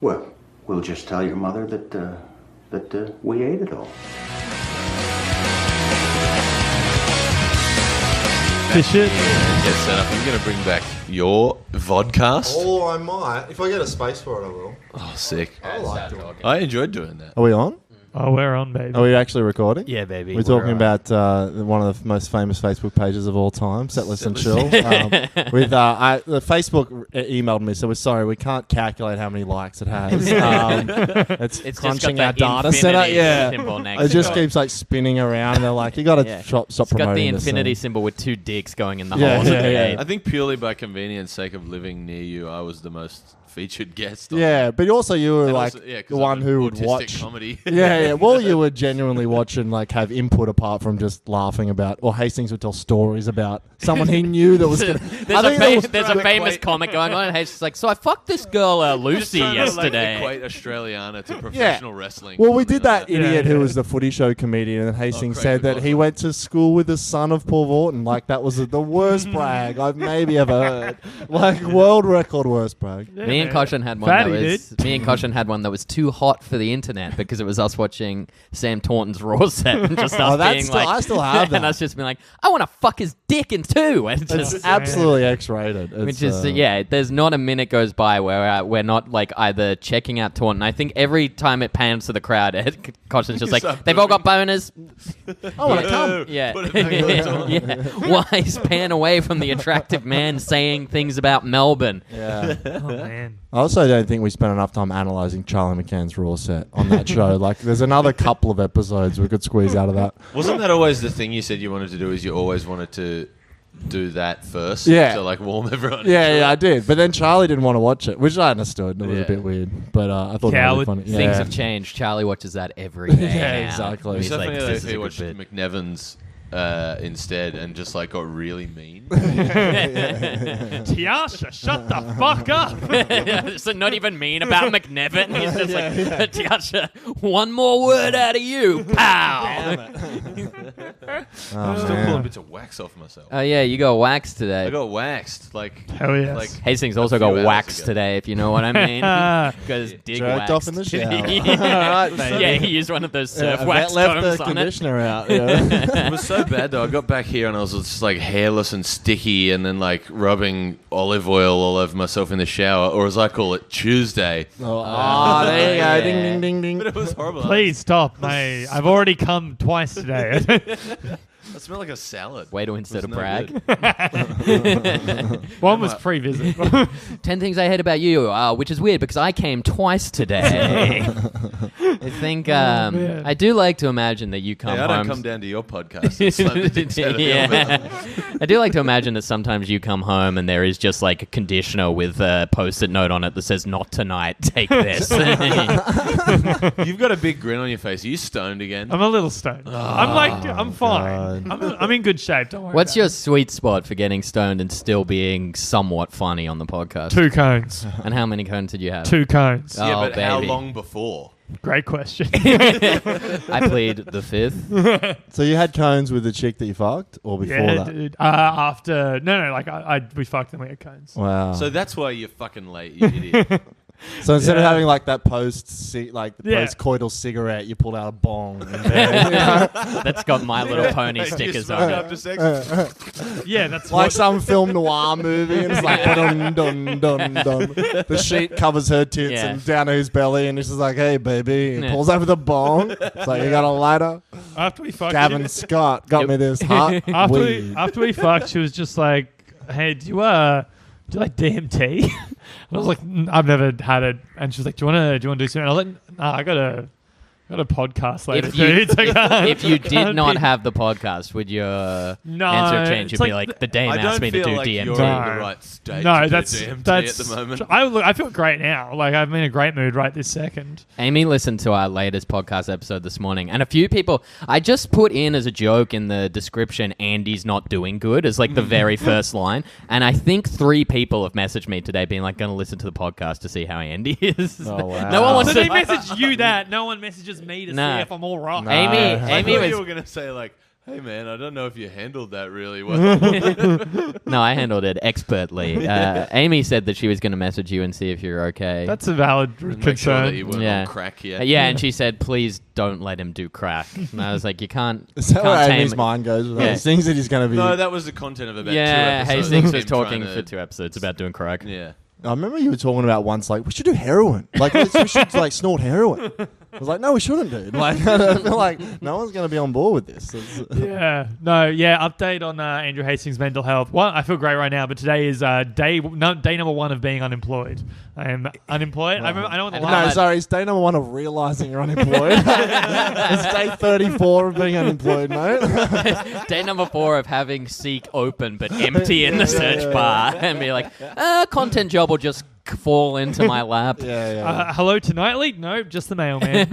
Well, we'll just tell your mother that we ate it all. Fish it. Get set up. Are you going to bring back your vodcast? Oh, I might. If I get a space for it, I will. Oh, sick. I like it. I enjoyed doing that. Are we on? Oh, we're on, baby. Are we actually recording? Yeah, baby. We're talking about one of the most famous Facebook pages of all time, Setlist and Chill. The Facebook emailed me, so we're sorry, we can't calculate how many likes it has. It's crunching our data center. Yeah, it just keeps like spinning around. And they're like, you got to stop It's got promoting the this infinity thing. symbol with two dicks going in the Yeah, holes. yeah. I think purely by convenience sake of living near you, I was the most featured guest. Yeah, but also you were And like also, 'cause the I'm one an who would autistic watch. comedy. Yeah. Well, you would genuinely watch and like have input apart from just laughing about. Or Hastings would tell stories about someone he knew that was. Gonna, There's a famous comic going on, and Hayes is like, so I fucked this girl Lucy yesterday. Equate Australiana to professional wrestling. Well, we did that idiot Yeah. who was the footy show comedian, and Hastings Craig said that he McLaughlin. went to school with the son of Paul Vorton. Like, that was the worst brag I've maybe ever heard. Like, world record worst brag. Me and Caution had one Fatty, that was too hot for the internet because it was us watching Sam Taunton's Raw set and just us being like, I still have that. and us just being like, I want to fuck his dick in two, and It's just, absolutely X-rated. which is there's not a minute goes by where we're not like either checking out Taunton. I think every time it pans to the crowd, Caution's just like, they've all got boners. I want to come. Yeah. Put it back on yeah. Wise pan away from the attractive man saying things about Melbourne. Yeah. Oh, man. I also don't think we spent enough time analysing Charlie McCann's Raw set on that show. Like, there's another couple of episodes we could squeeze out of that. Wasn't that always the thing you said you wanted to do? Is you always wanted to do that first? Yeah. To like warm everyone. Yeah, I did. But then Charlie didn't want to watch it, which I understood. It was a Yeah. bit weird. But I thought it was Coward. really funny. Things Yeah. have changed. Charlie watches that every day. Yeah, now. exactly. He's It's so like, funny this though is if a he good watched bit. McNevins instead and just like got really mean. Tiasha, shut the fuck up. So not even mean about McNevin. He's just like, Tiasha, one more word out of you. Pow! I'm Oh, still man. pulling bits of wax off myself. Oh, yeah, you got waxed today. I got waxed. Like, Hell yes. like Hastings also a few got hours waxed ago. today, if you know what I mean. Got his dick Jerked waxed. off in the shower. yeah. Alright, mate. Yeah, he used one of those surf I wax left combs the on it. conditioner out. Yeah. It was so bad though. I got back here and I was just like hairless and sticky, and then like rubbing olive oil all over myself in the shower, or as I call it, Tuesday. Oh, there you go. yeah. Ding, ding, ding, But ding. it was horrible. Please stop, mate. I've already come twice today. I smell like a salad. Way to insert a no brag. One was pre-visit. 10 things I hate about you, which is weird because I came twice today. I think man. I do like to imagine that you come Hey, I don't home. come down to your podcast. And slam the dicks out of me on Yeah. I do like to imagine that sometimes you come home and there is just like a conditioner with a post-it note on it that says "Not tonight. Take this." You've got a big grin on your face. Are you stoned again? I'm a little stoned. I'm fine. I'm in good shape. Don't worry. What's about your it. sweet spot for getting stoned and still being somewhat funny on the podcast? 2 cones? And how many cones did you have? 2 cones. Oh, yeah, but how baby. long before? Great question. I plead the fifth. So you had cones with the chick that you fucked, or before Yeah, that? dude. After we fucked and we had cones. Wow. So that's why you're fucking late, you idiot. So instead of Yeah. having like that post-coital cigarette, you pulled out a bong. That's got My Little Pony stickers on it. After sex. Yeah, that's Like what. some film noir movie, and it's like dun dun dun dun. The sheet covers her tits Yeah. and down his belly, and he's just like, "Hey, baby," and Yeah. pulls over the bong. It's like, "You got a lighter?" After we fucked, Gavin Scott got me this hot weed. after we fucked, she was just like, "Hey, do you like DMT?" And I was like, "I've never had it." And she was like, "Do you want to do something?" And I was like, "Nah, I got a podcast later, If you, dude." It's like, if you did can't not be- have the podcast, would your No, answer change? You'd it's be like like, the Dame I asked don't me to feel do like DMT. you're in No. the right state No, to that's do DMT that's. at the moment. I feel great now. Like I'm in a great mood right this second. Amy listened to our latest podcast episode this morning, and a few people, I just put in as a joke in the description, Andy's not doing good, as like the very first line. And I think 3 people have messaged me today being like, going to listen to the podcast to see how Andy is. Oh, wow. No one wants So they to... message you that. No one messages me to Nah. see if I'm all right. Nah. Amy I thought you was... were going to say like, Hey man, I don't know if you handled that really well. No, I handled it expertly. Amy said that she was going to message you and see if you're okay. That's a valid Make sure that concern. you weren't Yeah. on crack yet. Yeah, and she said, please don't let him do crack. And I was like, you can't. Is that can't where tame Amy's it. mind goes with Yeah. those things that he's going to be? No, that was the content of about 2 Yeah, episodes. Hastings of was him talking trying for to- 2 episodes about doing crack. Yeah. I remember you were talking about once, like, we should do heroin. Like, we should, like, snort heroin. I was like, no, we shouldn't, dude. Like, I feel like no one's going to be on board with this. Yeah. No, yeah, update on Andrew Hastings' mental health. Well, I feel great right now, but today is day number 1 of being unemployed. I am unemployed. I know in the No, No, last... sorry, it's day number 1 of realizing you're unemployed. It's day 34 of being unemployed, mate. Day number 4 of having Seek open but empty in the search bar and be like, content job will just fall into my lap. Yeah. Hello to Nightly? No, just the mailman.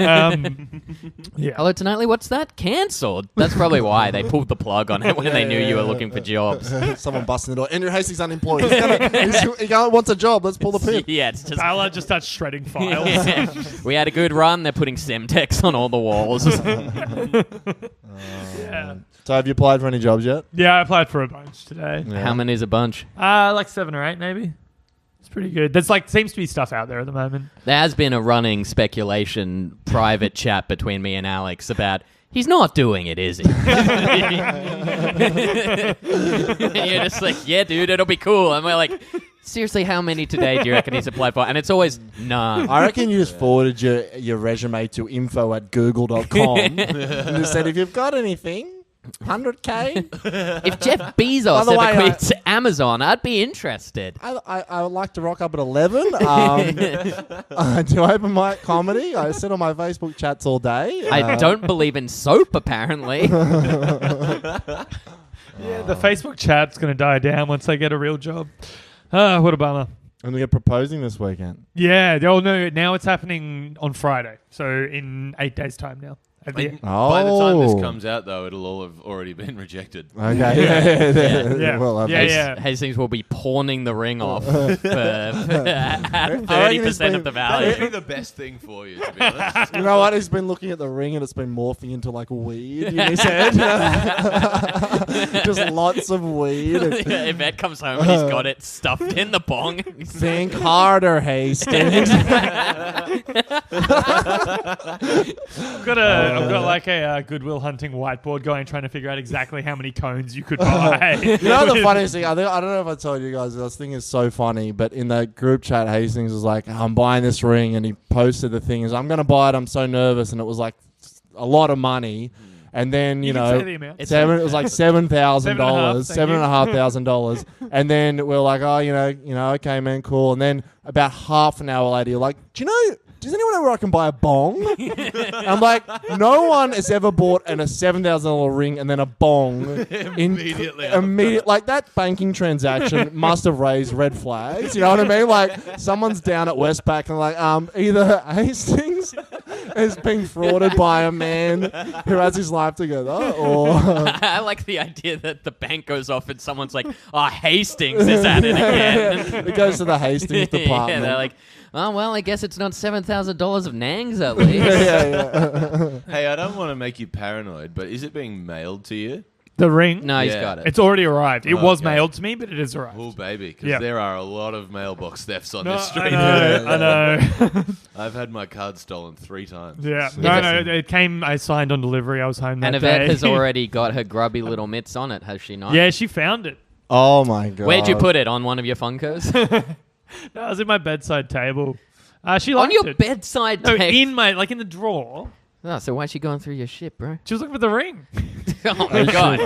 Yeah. Hello Tonightly, what's that? Cancelled. That's probably why they pulled the plug on it when they knew you were looking for jobs. Someone busting the door. Andrew Hastings unemployed. He wants a job. Let's pull the pin. Yeah, it's just. Bala just starts shredding files. We had a good run. They're putting Semtex on all the walls. Yeah. So have you applied for any jobs yet? Yeah, I applied for a bunch today. Yeah. How many is a bunch? Like 7 or 8 maybe. It's pretty good. There's seems to be stuff out there at the moment. There has been a running speculation, private chat between me and Alex about he's not doing it, is he? You're just like, yeah, dude, it'll be cool. And we're like, seriously, how many today do you reckon he's applied for? And it's always none. I reckon you just forwarded your resume to info@google.com and just said, if you've got anything, 100K. If Jeff Bezos By the ever way, quits Amazon, I'd be interested. I would like to rock up at 11. I do open mic comedy. I sit on my Facebook chats all day. I don't believe in soap, apparently. Yeah, the Facebook chat's going to die down once I get a real job. What a bummer. And we're proposing this weekend. Yeah, oh no, now it's happening on Friday. So in 8 days' time now. At the- By the time this Oh. comes out, though, it'll all have already been rejected. Okay. Yeah. Yeah. Well, Yeah. Hastings will be pawning the ring off for at 30% of the That value. would be the best thing for you, to be honest. You know what? He's been looking at the ring and it's been morphing into like weed in his head. Just lots of weed. Yvette comes home and he's got it stuffed in the bong. Think harder, Hastings. I've got like a Goodwill hunting whiteboard going, trying to figure out exactly how many cones you could buy. You know the funniest thing? I don't know if I told you guys. This thing is so funny. But in the group chat, Hastings was like, "I'm buying this ring," and he posted the thing. Is I'm going to buy it. I'm so nervous, and it was like a lot of money. And then you can know, say the amount. it was like $7,000, $7,500, and then we're like, oh, you know, okay, man, cool. And then about half an hour later, you're like, does anyone know where I can buy a bong? I'm like, no one has ever bought a $7,000 ring and then a bong Immediately. Immediate, like that banking transaction must have raised red flags. You know what I mean? Like someone's down at Westpac and like, either Hastings is being frauded by a man who has his life together, or I like the idea that the bank goes off and someone's like, oh, Hastings is at it again. it goes to the Hastings department. Yeah, they're like, oh, well, I guess it's not $7,000 of Nangs at least. yeah. Hey, I don't want to make you paranoid, but is it being mailed to you? The ring? No, he's Yeah. got it. It's already arrived. It Oh, was okay. mailed to me, but it has arrived. Oh, baby, because Yeah. there are a lot of mailbox thefts on No, this street. I know. I've had my card stolen 3 times. Yeah. So- No, it came. I signed on delivery. I was home that And Yvette day. has already got her grubby little mitts on it, has she not? Yeah, she found it. Oh my god. Where'd you put it? On one of your Funkos? No, it was in my bedside table. She On liked your it. bedside No, table? in the drawer. Oh, so why's she going through your shit, bro? She was looking for the ring. Oh my god.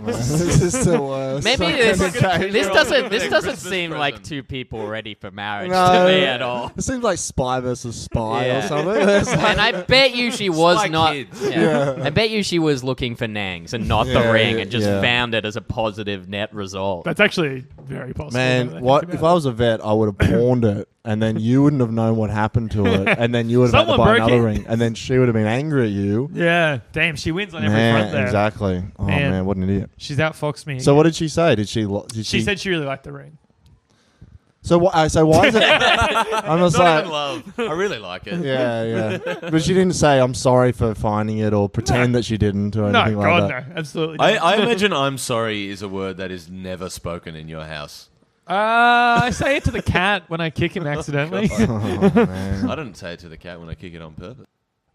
This is the worst. Maybe Okay. this doesn't Christmas seem like present. 2 people ready for marriage No. to me at all. It seems like spy versus spy Yeah. or something. It's like- And I bet you she was Spy not. Kids. Yeah. I bet you she was looking for Nangs and not the Yeah, ring, and just yeah. found it as a positive net result. That's actually very possible. now that I Man, think what about if it. I was a vet? I would have pawned it, and then you wouldn't have known what happened to it, and then you would have had to Someone buy broke another it. ring, and then she would have been angry at you. Yeah, damn, she wins on every Man, front there. exactly. Oh Man. man, what an idiot. She's outfoxed me. So again. what did she say? Did she? She said she really liked the ring. So why is it? I'm just Not like, even love. I really like it. yeah. But she didn't say I'm sorry for finding it or pretend that she didn't or No, anything like God, that. no, absolutely. Not. I imagine I'm sorry is a word that is never spoken in your house. I say it to the cat when I kick him accidentally. Oh, man. I didn't say it to the cat when I kick it on purpose.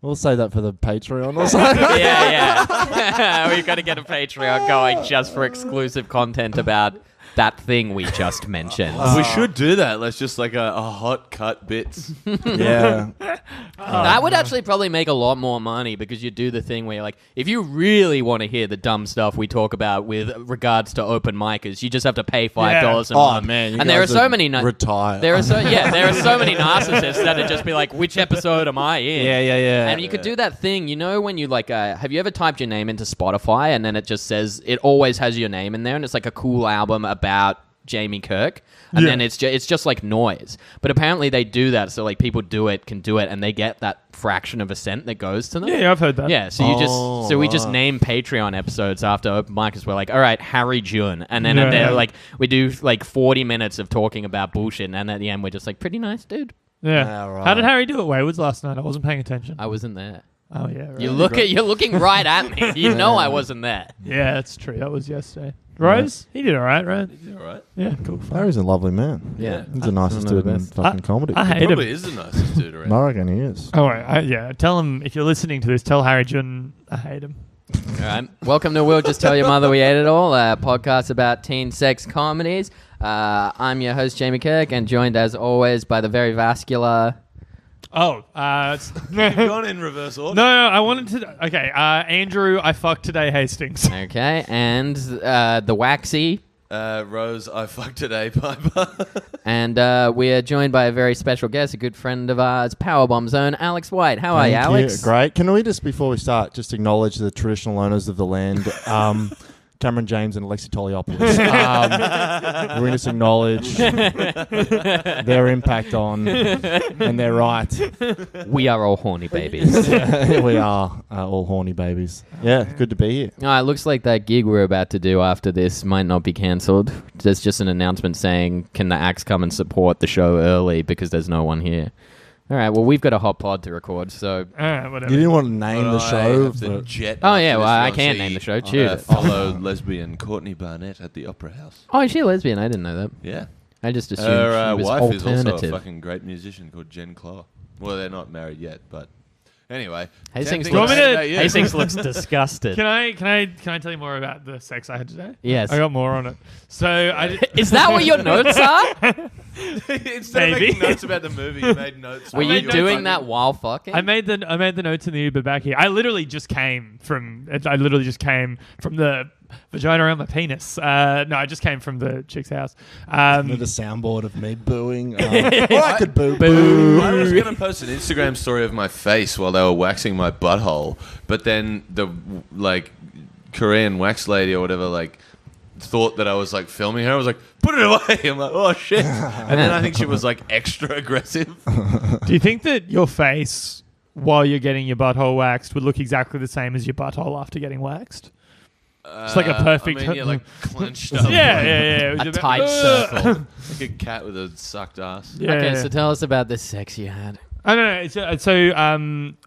We'll say that for the Patreon or something. yeah. We've got to get a Patreon going just for exclusive content about that thing we just mentioned. We should do that. Let's just like a hot cut bits. Yeah. That would actually probably make a lot more money because you do the thing where you're like, if you really want to hear the dumb stuff we talk about with regards to open micers, you just have to pay $5 a Oh month. man, you and there are guys so would many retire. there are so many narcissists that would just be like, which episode am I in? yeah. And you could do that thing, you know, when you like, have you ever typed your name into Spotify and then it just says, it always has your name in there and it's like a cool album about Jamie Kirk, and then it's just like noise. But apparently they do that, so like people can do it, and they get that fraction of a cent that goes to them. Yeah, I've heard that. Yeah, so we just name Patreon episodes after open mic. We're like, all right, Harry June, and then they're like, we do like 40 minutes of talking about bullshit, and at the end we're just like, pretty nice, dude. Yeah. Yeah, right. How did Harry do it, Waywards, last night? I wasn't paying attention. I wasn't there. Oh yeah. Right. You're looking right at me. You know I wasn't there. Yeah, that's true. That was yesterday. Rose, he did all right, right? All right. Yeah, cool. Harry's a lovely man. Yeah. He's the nicest one of dude the in best. fucking comedy. I hate him. Probably is the nicest dude around. I reckon he is. Oh, right. Tell him, if you're listening to this, tell Harry Jun I hate him. All right. Welcome to We'll Just Tell Your Mother We Ate It All, a podcast about teen sex comedies. I'm your host, Jamie Kirk, and joined as always by the very vascular... Oh, You've gone in reverse order. No, I wanted to... Okay, Andrew, I fucked today, Hastings. Okay, and the waxy... Rose, I fucked today, Piper. And we are joined by a very special guest, a good friend of ours, Powerbomb Zone, Alex White. How are you, Thank Alex? Great. Can we just, before we start, just acknowledge the traditional owners of the land, Cameron James and Alexi Toliopoulos. We just acknowledge their impact on and their right. We are all horny babies. We are all horny babies. Yeah, good to be here. It looks like that gig we're about to do after this might not be cancelled. There's just an announcement saying, can the acts come and support the show early because there's no one here. All right, well, we've got a hot pod to record, so... Whatever. You didn't want to name the show. but- Jet Oh, yeah, after well, I this can't one, name so the show. you, Choose it. Follow lesbian Courtney Barnett at the Opera House. Oh, is she a lesbian? I didn't know that. Yeah. I just assumed Her she was wife is also a alternative. fucking great musician called Jen Claw. Well, they're not married yet, but anyway. Hastings Tempting looks- to say about you. Hastings looks disgusted. Can I tell you more about the sex I had today? Yes. I got more on it. So I Is that what your notes are? Instead of Maybe. making notes about the movie, you made notes. Were about you your doing fucking- that while fucking? I made the notes in the Uber back here. I literally just came from the vagina around my penis. No, I just came from the chick's house. With a soundboard of me booing. I could boo. I was going to post an Instagram story of my face while they were waxing my butthole, but then the Korean wax lady or whatever thought that I was filming her. I was like, put it away. I'm like, oh shit. And then I think she was extra aggressive. Do you think that your face while you're getting your butthole waxed would look exactly the same as your butthole after getting waxed? It's like a perfect... I mean, clenched up. yeah. It was a about- tight circle. Like a cat with a sucked ass. Yeah, Okay, yeah. so tell us about this sex you had. I don't know. So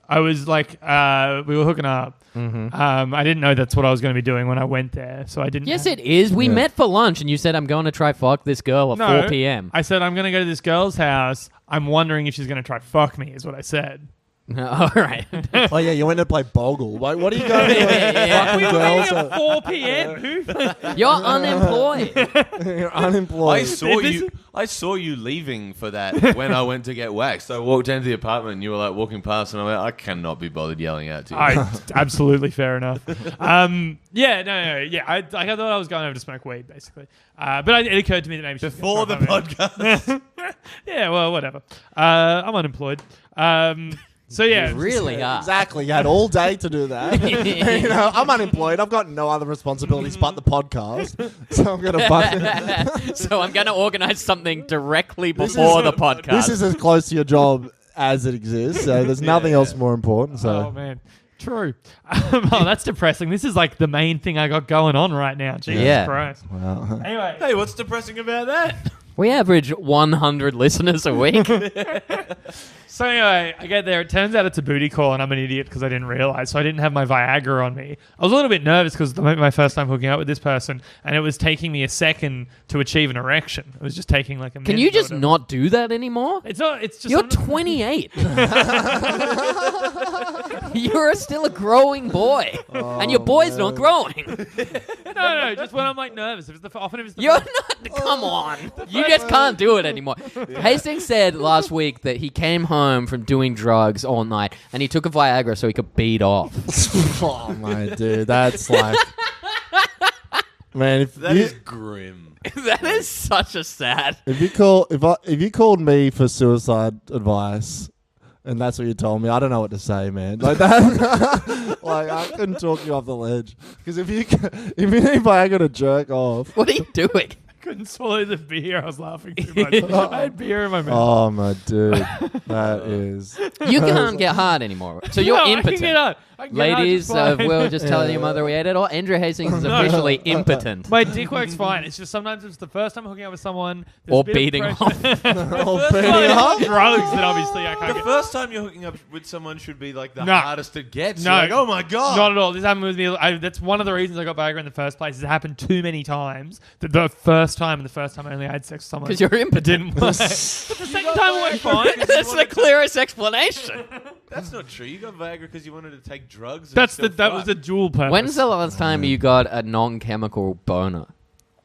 I was we were hooking up. Mm-hmm. I didn't know that's what I was going to be doing when I went there, so I didn't. Yes, it is. We Yeah. met for lunch, and you said, I'm going to try fuck this girl at No, 4 p.m. I said I'm going to go to this girl's house. I'm wondering if she's going to try fuck me. Is what I said. All right. Oh, yeah, you went to play Boggle. Like, what are you going to do? Yeah. Fucking We were girls meeting at 4 p.m. Who? You're unemployed. You're unemployed. I saw you leaving for that when I went to get waxed. I walked into the apartment and you were walking past, and I went, I cannot be bothered yelling out to you. Absolutely fair enough. Yeah, no. I thought I was going over to smoke weed, basically. But it occurred to me that maybe she's Before the gonna try fuck me. podcast. Yeah, well, whatever. I'm unemployed. So yeah, You really are. Exactly. You had all day to do that. I'm unemployed. I've got no other responsibilities but the podcast. So I'm going to So I'm going to organize something directly before the podcast. This is as close to your job as it exists. So there's nothing else more important. So Oh man, true. Oh, that's depressing. This is the main thing I got going on right now. Jesus Yeah. Christ. Wow. Anyway, Hey, what's depressing about that? We average 100 listeners a week. So anyway, I get there. It turns out it's a booty call, and I'm an idiot because I didn't realize. So I didn't have my Viagra on me. I was a little bit nervous because my first time hooking up with this person, and it was taking me a second to achieve an erection. It was just taking like a minute. Can you or just whatever. not do that anymore? It's not. It's just. You're 28. You're still a growing boy, and your boy's not growing. No. Just when I'm like nervous. If it's often if it's the You're not. Come on. You just can't do it anymore. Hastings said last week that he came home from doing drugs all night, and he took a Viagra so he could beat off. Oh my dude, that's like, man. That is grim. That is such a sad. If you called me for suicide advice, and that's what you told me, I don't know what to say, man. Like that, like I couldn't talk you off the ledge because if you need Viagra to jerk off. What are you doing? couldn't swallow the beer. I was laughing too much. I had beer in my mouth. Oh my dude, that is. You can't get hard anymore, so you're No, I impotent. can get out. I can get out Ladies, just fine. we'll just tell your mother we ate it. Or Andrew Hastings is officially impotent. My dick works fine. It's just sometimes it's the first time hooking up with someone. there's Or a bit of beating pressure. off. Oh, Well, Benny, it's huh? not drugs that obviously I can't The get. first time you're hooking up with someone should be like the No. hardest it gets. No. You're like, oh my god. Not at all. This happened with me. That's one of the reasons I got Viagra in the first place. It happened too many times. The first time and the first time I only had sex with someone. Because you're it impotent. didn't work. But the second time it went fine. That's the clearest explanation. That's not true. You got Viagra because you wanted to take drugs. And That still was fuck. a dual purpose. When's the last time you got a non-chemical boner?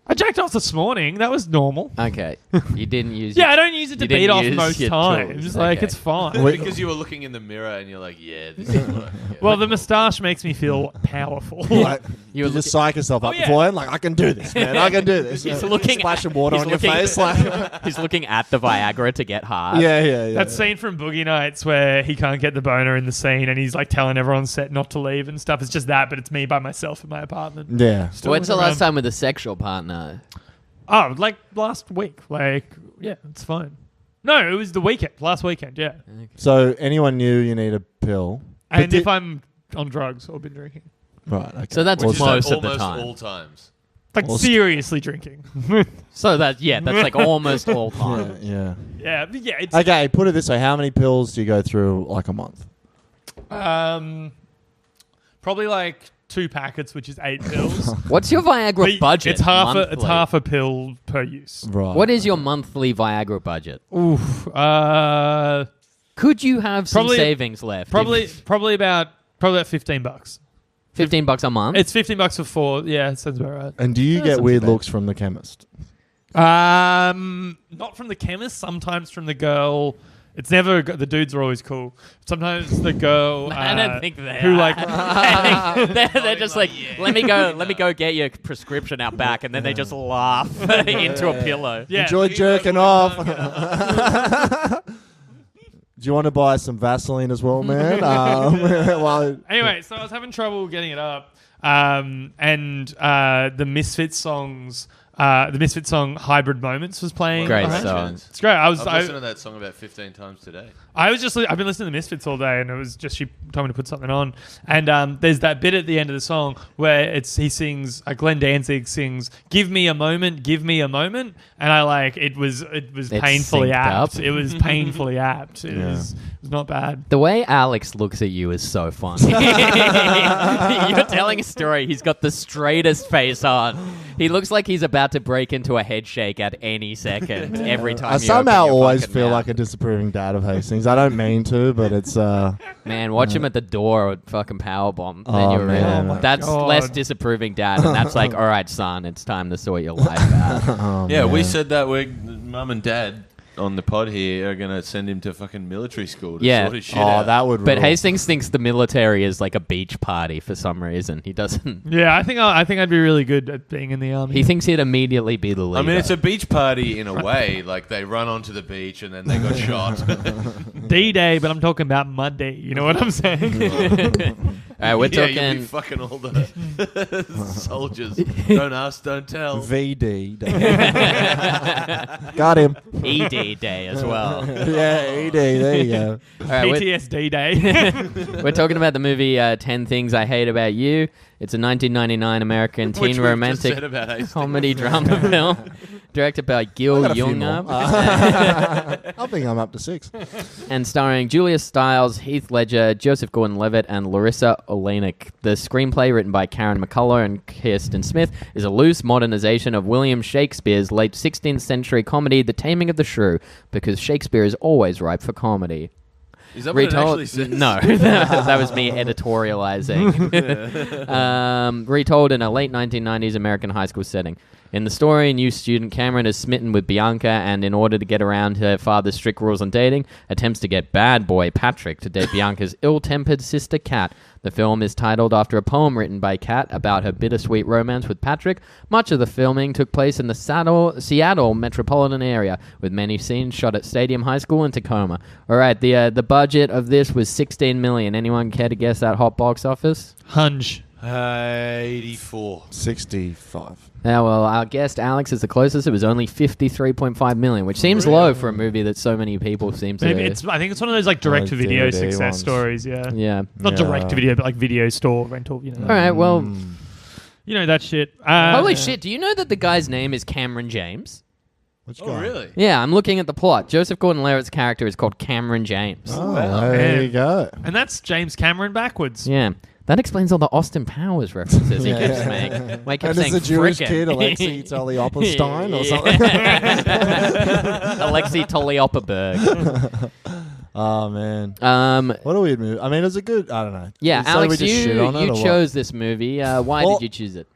I jacked off this morning. That was normal. Okay, you didn't use. Yeah, your- I don't use it to You didn't beat off use most your times. tools. Like Okay. it's fine. Wait. Because you were looking in the mirror and you're like, yeah, this is what. Yeah. Well, the moustache makes me feel powerful. Like, You you were just psych yourself up Oh, yeah. beforehand. Like I can do this, man. I can do this. He's looking splashing water he's on your looking- face. Like, He's looking at the Viagra to get hard. yeah. That scene from Boogie Nights where he can't get the boner in the scene and he's like telling everyone on set not to leave and stuff. It's just that, but it's me by myself in my apartment. Yeah. So when's the looking last around. time with a sexual partner? Oh, like last week. Like, yeah, it's fine. No, it was the weekend. Last weekend, yeah. So anyone new, you need a pill. But And if I'm on drugs or been drinking. right, okay. So that's Which is most like of the almost time. all times. Like Well, seriously drinking. So that's like almost all time. yeah. yeah, it's Okay, put it this way: how many pills do you go through like a month? probably like 2 packets, which is 8 pills. What's your Viagra But budget? It's half monthly? a pill per use. Right. What is your monthly Viagra budget? Oof. Could you have some Probably- savings left? Probably about $15. $15 a month. It's $15 for 4. Yeah, it sounds about right. And do you That's get not weird too bad. looks from the chemist? Not from the chemist. Sometimes from the girl. It's never the dudes are always cool. Sometimes the girl. I don't think they who are. like. I think they're just like, let me go get your prescription out back, and then they just laugh into a pillow. Yeah. Enjoy jerking off. Do you want to buy some Vaseline as well, man? Well, Anyway, so I was having trouble getting it up, and the Misfits songs. The Misfits song "Hybrid Moments" was playing. Great behind. song. It's great. I've listened to that song about 15 times today. I've been listening to Misfits all day, and it was just she told me to put something on. And there's that bit at the end of the song where he sings. Glenn Danzig sings, "Give me a moment," and it was painfully synced apt. up. It was painfully apt. It was not bad. The way Alex looks at you is so funny. You're telling a story. He's got the straightest face on. He looks like he's about to break into a head shake at any second. Every time I you somehow open your always fucking feel mouth. like a disapproving dad of Hastings. I don't mean to, but it's Man, watch him at the door or fucking powerbomb. Oh, Then you're man. in. Oh my That's God. less disapproving dad, and that's like, all right, son, it's time to sort your life out. oh, Yeah, we man. said that mum and dad on the pod here are going to send him to fucking military school to Yeah. sort his shit Oh, out. that would. But rule. Hastings thinks the military is like a beach party for some reason. He doesn't. Yeah, I think I'd be really good at being in the army. He thinks he'd immediately be the leader. I mean, it's a beach party in a way. Like, they run onto the beach and then they got shot. D-Day, but I'm talking about Mud Day. You know what I'm saying? All right, we're yeah, you'll be talking. fucking all the soldiers. Don't ask, don't tell. VD. Got him. ED Day as well. Yeah, ED. There you go. All right, PTSD Day. we're talking about the movie 10 Things I Hate About You. It's a 1999 American Which teen we just romantic said about Hastings. comedy drama film directed by Gil I got a few Junger. more. I think I'm up to 6. And starring Julia Stiles, Heath Ledger, Joseph Gordon-Levitt, and Larissa Olenek. The screenplay, written by Karen McCullough and Kirsten Smith, is a loose modernization of William Shakespeare's late 16th century comedy, The Taming of the Shrew, because Shakespeare is always ripe for comedy. Is that what it actually says? No, that was me editorializing. Retold in a late 1990s American high school setting. In the story, new student Cameron is smitten with Bianca, and in order to get around her father's strict rules on dating, attempts to get bad boy Patrick to date Bianca's ill-tempered sister Kat. The film is titled after a poem written by Kat about her bittersweet romance with Patrick. Much of the filming took place in the Seattle metropolitan area, with many scenes shot at Stadium High School in Tacoma. All right, the budget of this was $16 million. Anyone care to guess that hot box office? Hunch. 84. 65. Yeah, well, our guest Alex is the closest. It was only $53.5 million, which seems low for a movie that so many people seem to. Maybe I think it's one of those like direct-to-video DVD success ones. stories. Yeah. Yeah. Not Yeah. direct-to-video, but like video store rental. You know. All right. Well, You know that shit. holy shit! Do you know that the guy's name is Cameron James? Which Oh, guy? really? Yeah, I'm looking at the plot. Joseph Gordon-Levitt's character is called Cameron James. Oh, Wow, there man. you go. And that's James Cameron backwards. Yeah. That explains all the Austin Powers references he Yeah. keeps making. Like, kept And it's saying a Jewish frickin'. kid, Alexei Toliopolstein or something. Alexei Toliopberg. Oh, man. Um, What a weird movie. I mean, it was a good, I don't know. yeah, So Alex, we just shit on it you or what? chose this movie. Why Well- did you choose it?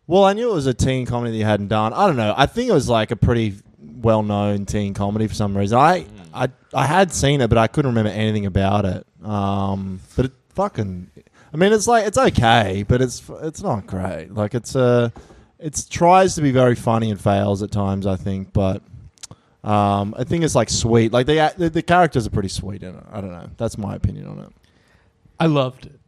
Well, I knew it was a teen comedy that you hadn't done. I don't know. I think it was like a pretty well-known teen comedy for some reason. I had seen it, but I couldn't remember anything about it. But it fucking, I mean, it's like it's okay, but it's not great. Like it tries to be very funny and fails at times, I think. But I think it's like sweet. Like the characters are pretty sweet in it. I don't know. That's my opinion on it. I loved it.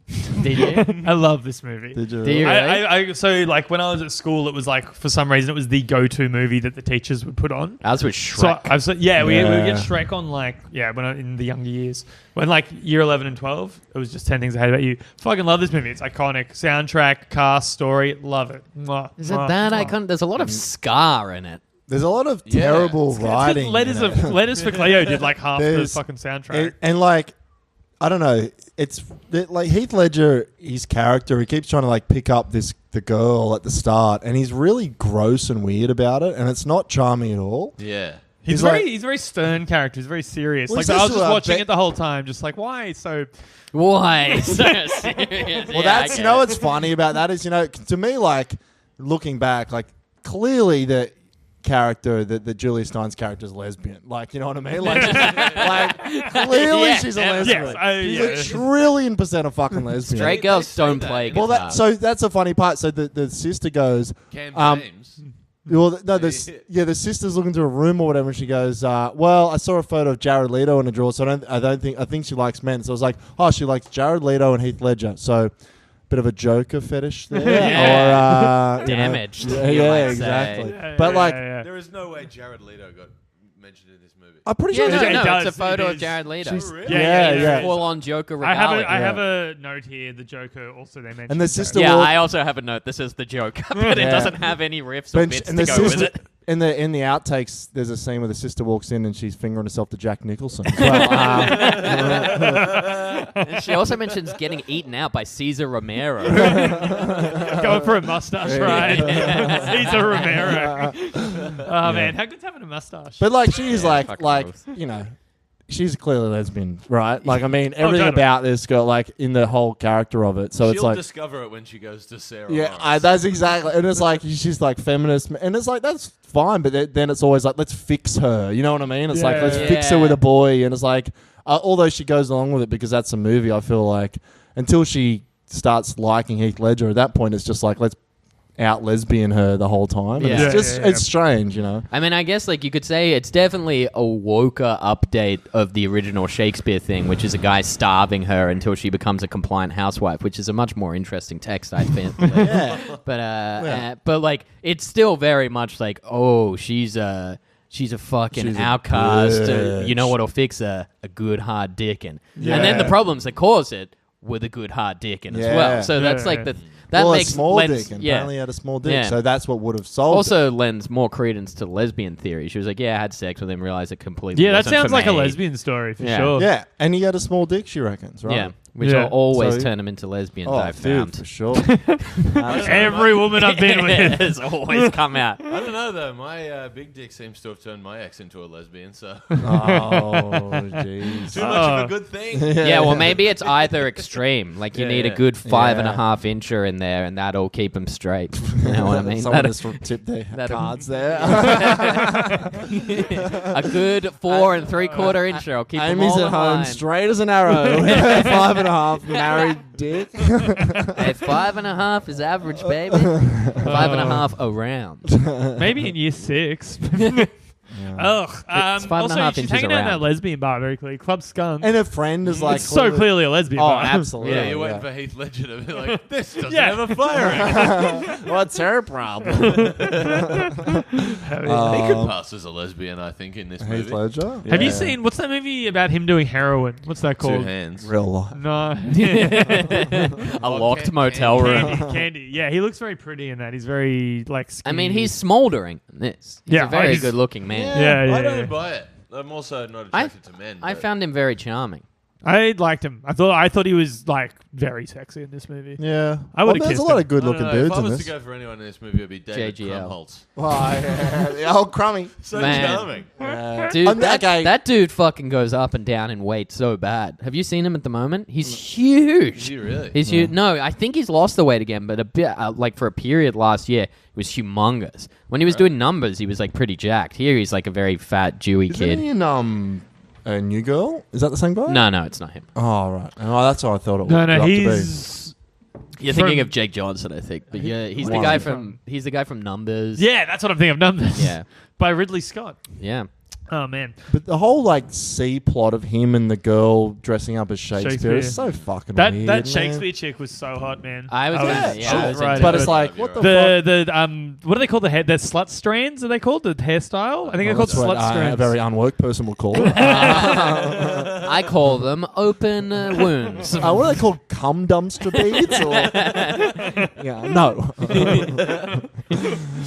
Did you? I love this movie. Did you? Do you? I so like when I was at school, it was like for some reason it was the go-to movie that the teachers would put on. Ours was Shrek. So we would Yeah. get Shrek on in the younger years when like year 11 and 12 it was just 10 Things I Hate About You. Fucking love this movie. It's iconic. Soundtrack, cast, story, love it. Mwah, Is it mwah, that mwah. icon? There's a lot of scar in it. There's a lot of Yeah. terrible It's 'cause writing. Letters in it. Letters for Cleo did like half the There's- fucking soundtrack. And like, I don't know. It's like Heath Ledger, his character. He keeps trying to like pick up the girl at the start, and he's really gross and weird about it, and it's not charming at all. Yeah. He's like- a very stern character. He's very serious. Well, Like he's I was just just about watching it the whole time, just like why so. Why? So serious. Well, that's you know what's funny about that is to me like looking back, like clearly the character that Julia Stine's character is lesbian. Like you know what I mean? Like clearly Yeah, she's a yeah. lesbian. Yes, She's a trillion% a fucking lesbian. Straight girls say don't that. play Well, guitar. that's a funny part. So the sister goes. Cam James. Well, no, the sister's looking through a room or whatever, and she goes, "Well, I saw a photo of Jared Leto in a drawer, so I think she likes men." So I was like, "Oh, she likes Jared Leto and Heath Ledger." So, bit of a Joker fetish there, Yeah. or Damaged, Yeah, you yeah, might exactly. say. But like, There is no way Jared Leto got mentioned in this movie. I'm pretty Yeah, sure. no, It no, does, it's a photo it of is. Jared Leto. She's- really? Yeah. Full on Joker I regalia. have a note here. The Joker also they mentioned. And the so- sister- Yeah, walk- I also have a note. This is the Joker, but it Yeah. doesn't have any riffs or But bits and to the go with sister it. in the outtakes, there's a scene where the sister walks in and she's fingering herself to Jack Nicholson. Well, And she also mentions getting eaten out by Cesar Romero. going for a mustache ride. Cesar Romero. Oh man, how good's having a mustache? but like she's like fucking gross. she's clearly lesbian, right? Like I mean, everything totally. about this girl, like in the whole character of it. So She'll it's like, discover it when she goes to Sarah. yeah, Lawrence. that's exactly. And it's like she's like feminist, and it's like that's fine, but then it's always like let's fix her. You know what I mean? It's like Yeah. let's fix her with a boy, and it's like although she goes along with it because that's a movie. I feel like until she starts liking Heath Ledger, at that point it's just like let's out lesbian her the whole time. And Yeah. it's just Yeah. it's strange, you know. I mean, I guess like you could say it's definitely a woker update of the original Shakespeare thing, which is a guy starving her until she becomes a compliant housewife, which is a much more interesting text, I think. Yeah. But like it's still very much like, oh, she's a fucking She's a outcast. bitch. You know what'll fix her? A good hard dick. And then the problems that cause it with a good hard dick in as Yeah. well. So that's Yeah, like yeah. that Well, makes a small lends, dick, and yeah. apparently he had a small dick, Yeah. so that's what would have solved it. Also lends more credence to lesbian theory. She was like, "Yeah, I had sex with him, realized it completely." Yeah, that wasn't sounds for like a me." lesbian story for Yeah. sure. Yeah, and he had a small dick, she reckons, right? Yeah, which Yeah. will always So- turn him into lesbians. Oh, I've dude, found. for sure. Every woman I've been with. has always come out. I don't know though. My big dick seems to have turned my ex into a lesbian, so Oh, jeez. too much of a good thing. Yeah, well, maybe it's either extreme. Like you Yeah, need a yeah. good 5.5 Yeah. incher in there, and that'll keep him straight. You know what I mean? Someone That'll- just tipped their that'll- cards there. a good 4 3/4 incher. I'll keep him Amy's all at in home, line. straight as an arrow. 5.5 married dick. Hey, 5.5 is average, baby. 5.5 around. Maybe in year 6. Ugh. It's 5.5 Also, she's inches hanging out in around. that lesbian bar very clearly. Club Skunk. And a friend is like, it's so clearly a lesbian Oh, bar. absolutely. Yeah, you're waiting for Heath Ledger to be like, this doesn't Yeah. have a fire in it. What's her problem? He could pass as a lesbian, I think, in this Heath movie. Ledger. Have you Yeah. seen, what's that movie about him doing heroin? What's that Two called? hands. Real life? No. A locked Can- motel room. Candy. Yeah, he looks very pretty in that. He's very, like, I skinny. mean, he's smoldering in this. He's Yeah, a very he's- good-looking man. Yeah, I yeah, don't yeah. buy it. I'm also not I- attracted to men. I but- found him very charming. I liked him. I thought he was, like, very sexy in this movie. Yeah. I would've There's a kissed lot him. of good-looking I don't know, dudes if I in was this. to go for anyone in this movie, it'd be David JGL. Krumholtz. Oh, yeah. The old crummy. So Man. charming. Dude, I'm that guy. that dude fucking goes up and down in weight so bad. Have you seen him at the moment? He's huge. Is he really? He's huge. No, I think he's lost the weight again, but a bit like for a period last year, he was humongous. When he was doing numbers, he was like pretty jacked. Here, he's like a very fat Jewy Isn't kid. he in a New Girl? Is that the same guy? No, it's not him. Oh, right. Oh, that's what I thought it No, grew up to be. he's... You're From- thinking of Jake Johnson, I think. But yeah, he's the Wow. guy from Numbers. Yeah, that's what I'm thinking of. Numbers. Yeah. By Ridley Scott. Yeah. Oh, man. But the whole like C plot of him and the girl dressing up as Shakespeare is so fucking That weird. that man. Shakespeare chick was so hot, man. I was into- yeah, I was right into But it. it's like, You're what the right. fuck? the what do they call the hair? The slut strands? Are they called the hairstyle? I think they're called That's what slut a strands. very unwoke person will call it. I call them open wounds. What are they called? Cum dumpster beads? Or... yeah, no.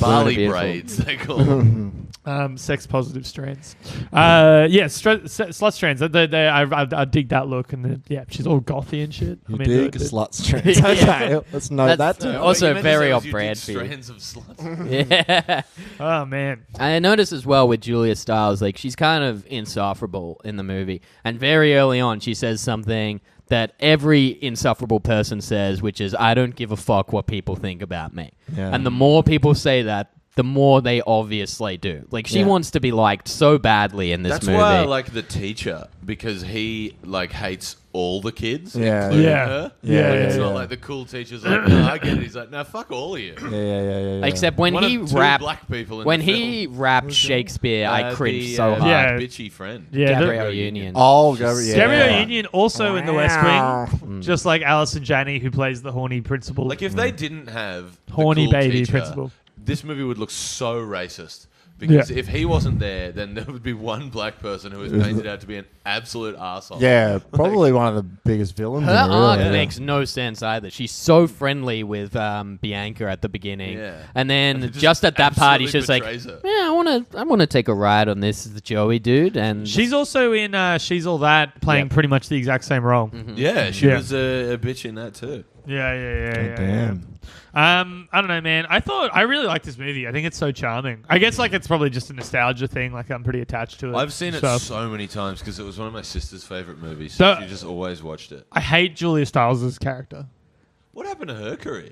Barley Beautiful. braids, they call them. Sex positive strands. Yeah, slut strands. I dig that look, and yeah, she's all gothy and shit. You I'm into dig it, dude. slut strands. Okay, let's note That's- that. Too. Also What you meant to very say was off you brand dig for you. strands of sluts. Yeah. Oh man, I noticed as well with Julia Stiles, like she's kind of insufferable in the movie. And very early on, she says something that every insufferable person says, which is, I don't give a fuck what people think about me. Yeah. And the more people say that, the more they obviously do. Like she Yeah. wants to be liked so badly in this That's movie. why I like the teacher, because he like hates all the kids, Yeah. including Yeah. her. Yeah, Like, yeah, it's yeah. not like the cool teacher's like, no, I get it. He's like, no, fuck all of you. Yeah. Except when One he of two rapped, black people in when the he film. rapped Shakespeare, I cringed so hard. Yeah. bitchy friend. yeah. Gabrielle Union. Oh, Gabrielle. Gabrielle Union also in The West Wow. Wing, just like Alison Janney, who plays the horny principal. Like if they didn't have the Horny cool baby teacher, principal. this movie would look so racist. Because Yeah. if he wasn't there, then there would be one black person who was painted out to be an absolute arsehole. Yeah, probably one of the biggest villains. Her in it, arc really. makes no sense either. She's so friendly with Bianca at the beginning, Yeah. and then It just at that party, absolutely she's like, betrays her. "Yeah, I want to take a ride on this, the Joey dude." And She's also in She's All That, playing Yep. pretty much the exact same role. Yeah, she Yeah. was a bitch in that too. Yeah. Damn. I don't know, man. I really like this movie. I think it's so charming. I guess like it's probably just a nostalgia thing. Like I'm pretty attached to it. I've seen it So- so many times because it was one of my sister's favorite movies. So- She just always watched it. I hate Julia Stiles' character. What happened to her career?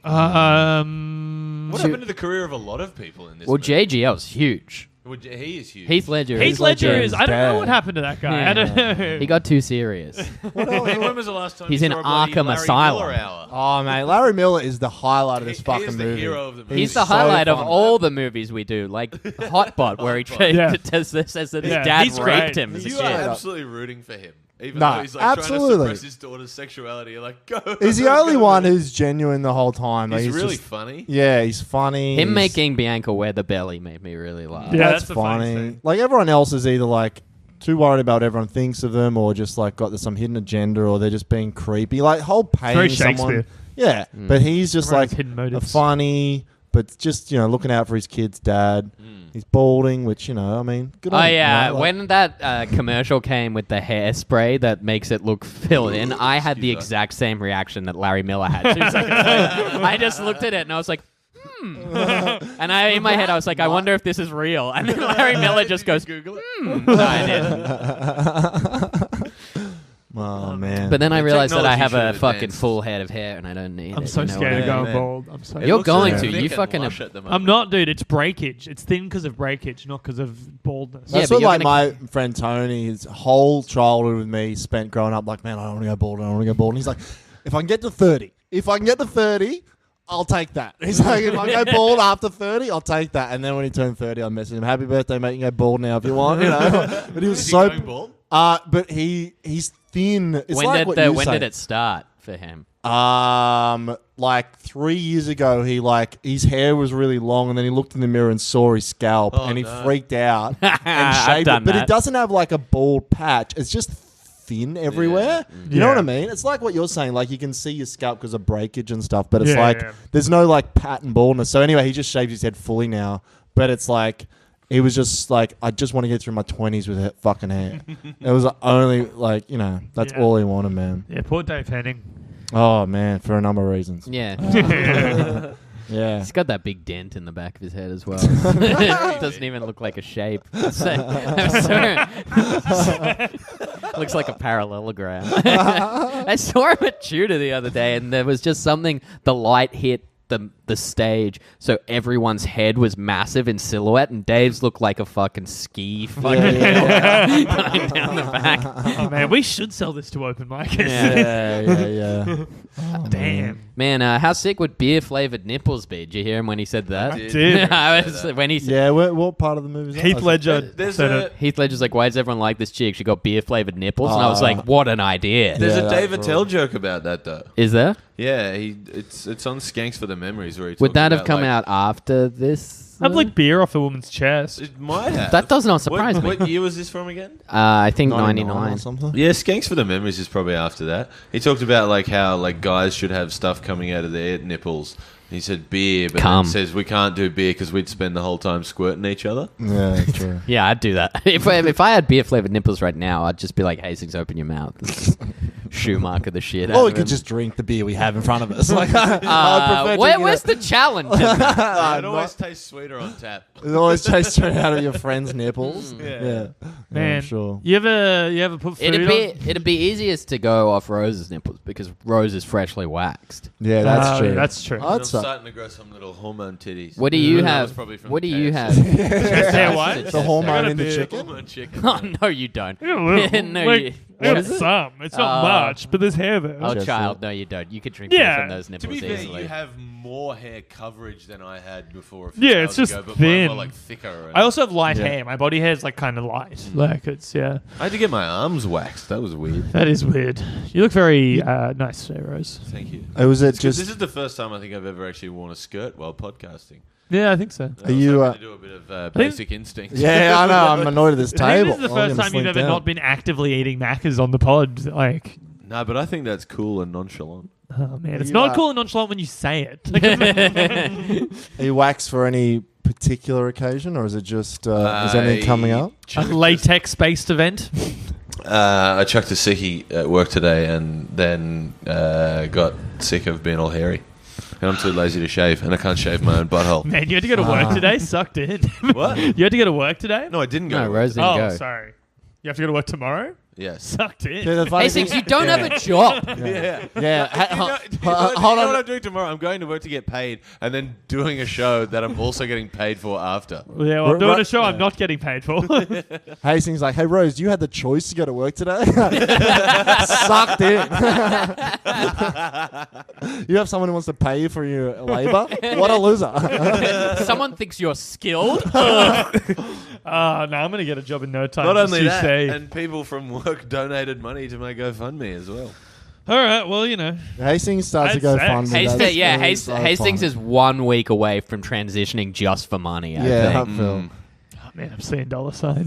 What What happened to the career of a lot of people in this? well, movie? JGL's huge. Well, he is huge. Heath Ledger. Heath Ledger is. I don't know dead. what happened to that guy. Yeah. I don't know. He got too serious. When was the last time He's you in saw a bloody Arkham Larry Asylum. Miller Hour? Oh, mate, Larry Miller is the highlight of this He fucking is the movie. hero of the movie. He's the so highlight of fun. all the movies we do, like Hotbot, where he Yeah. says that his Yeah, dad he's raped great. him as a You kid. are absolutely rooting for him. Even No, though he's like absolutely. trying to suppress his daughter's sexuality. You're like, go. He's the only one who's genuine the whole time. Like, He's really just- funny. Yeah, he's funny. Him he's- making Bianca wear the belly made me really laugh. Yeah, that's that's the funniest funny. thing. Like everyone else is either like too worried about what everyone thinks of them, or just like got some hidden agenda, or they're just being creepy. Like whole paying Very someone. Shakespeare. Yeah, but he's just Everyone has like hidden a motives. funny, but just looking out for his kid's dad. He's balding, which I mean, good on Oh him, yeah, like- when that commercial came with the hairspray that makes it look filled in, I had the exact same reaction that Larry Miller had 2 seconds later. I just looked at it and I was like, and in my head I was like, I wonder if this is real. And then Larry Miller just goes, No, I didn't. Oh man, But then I The realized that I technology have should a have fucking advanced. full head of hair and I don't need it. I'm so you know scared what of I mean? going bald. I'm so. You're going to. thick You and fucking. lush at the moment. I'm not, dude. It's breakage. It's thin because of breakage, not because of baldness. Yeah, that's but what you're like gonna- my friend Tony, his whole childhood with me spent growing up like, man, I don't want to go bald. I don't want to go bald. And he's like, if I can get to 30, I'll take that. He's like, if I go bald after 30, I'll take that. And then when he turned 30, I messaged him, happy birthday, mate. You can go bald now if you want. But he was Is he so going bald? but he's thin. It's When like did what the you when say. did it start for him? Like 3 years ago, his hair was really long, and then he looked in the mirror and saw his scalp, Oh, and he no. freaked out and I've shaved done it. But that. he doesn't have like a bald patch. It's just thin everywhere. You know Yeah. what I mean? It's like what you're saying. Like you can see your scalp because of breakage and stuff, but it's Yeah, like yeah. there's no like pattern baldness. So anyway, he just shaved his head fully now, but it's like. He was just like, I just want to get through my 20s with fucking hair. It was only like, that's Yeah. all he wanted, man. Yeah, poor Dave Henning. Oh, man, for a number of reasons. Yeah. Yeah. He's got that big dent in the back of his head as well. It doesn't even look like a shape. Looks like a parallelogram. I saw him at Tudor the other day, and there was just something. The light hit the stage, so everyone's head was massive in silhouette, and Dave's looked like a fucking ski fucking going down the back. Oh man, we should sell this to open micers. Yeah. Damn. Man, how sick would beer flavored nipples be? Did you hear him when he said that? Did. I was, when he said, Yeah, what part of the movie is that? Heath Ledger There's said a it. Heath Ledger's like, why does everyone like this chick? She got beer flavored nipples, and I was like, what an idea. There's Yeah, a that's Dave right. Attell joke about that though. Is there? Yeah, it's on Skanks for the Memories where he Would talks that have about, come like, out after this? I'd like beer off a woman's chest. It might have. That does not surprise me. What year was this from again? I think 99 99. or something. Yeah, Skanks for the Memories is probably after that. He talked about like how like guys should have stuff coming out of their nipples. He said beer, but Cum. then says we can't do beer because we'd spend the whole time squirting each other. Yeah, true. Yeah, I'd do that. If I had beer flavored nipples right now, I'd just be like, Hastings, open your mouth. Schumacher the shit out Or we of could him. just drink the beer we have in front of us. Like, I prefer drinking where's the challenge? in that? It always tastes sweeter on tap. It always tastes straight out of your friend's nipples. Yeah. Man, I'm sure. you ever put food It'd be easiest to go off Rose's nipples because Rose is freshly waxed. Yeah, on? that's true. That's true. I'd I'm say starting to grow some little hormone titties. What do you That was have? probably from What do you KFC. have? Yeah, what? the hormone gotta in the be- chicken. Hormone chicken. Oh no, you don't. I got a little. No, like, you- I got what is it? some. It's not much, but there's hair there. Oh, Just child, it. no, you don't. You could drink Yeah. beer from those To nipples be fair, easily. you have more hair coverage than I had before. A few Yeah, it's hours just ago, but thin. mine were like thicker. And I also have light Yeah. hair. My body hair is like kind of light. Like it's yeah. I had to get my arms waxed. That was weird. That is weird. You look very nice today, Rose. Thank you. It was it It's 'cause just. this is the first time I think I've ever actually worn a skirt while podcasting. Yeah, I think so. I Are was you, hoping to do a bit of basic instinct. Yeah, I know. I'm annoyed at this I think table. this is the I'm first gonna time you've slink ever down. not been actively eating macas on the pod. Like, No, but I think that's cool and nonchalant. oh man, it's You not are- cool and nonchalant when you say it. Are you waxed for any particular occasion, or is it just is anything coming up? A latex-based event. I chucked a sickie at work today and then got sick of being all hairy. And I'm too lazy to shave, and I can't shave my own butthole. Man, you had to go to work today. Sucked in. What? You had to go to work today. No, I didn't go. No, to work Rose today. didn't Oh, go. sorry. You have to go to work tomorrow. Yes. Sucked in. Yeah, the funny Hastings, thing- you don't have a job. Yeah. Yeah, Do you know hold what on. I'm doing tomorrow? I'm going to work to get paid and then doing a show that I'm also getting paid for after. Yeah, well, I'm doing Right- a show I'm not getting paid for. Hastings like, hey Rose, you had the choice to go to work today. Sucked in. You have someone who wants to pay you for your labour. What a loser. Someone thinks you're skilled. No, I'm going to get a job in no time. Not just only you that, say. and people from work donated money to my GoFundMe as well. All right, well, you know. Hastings starts to That's go sex. fund. Hastings is 1 week away from transitioning just for money. I Yeah, think. I feel. Man, I'm seeing dollar signs.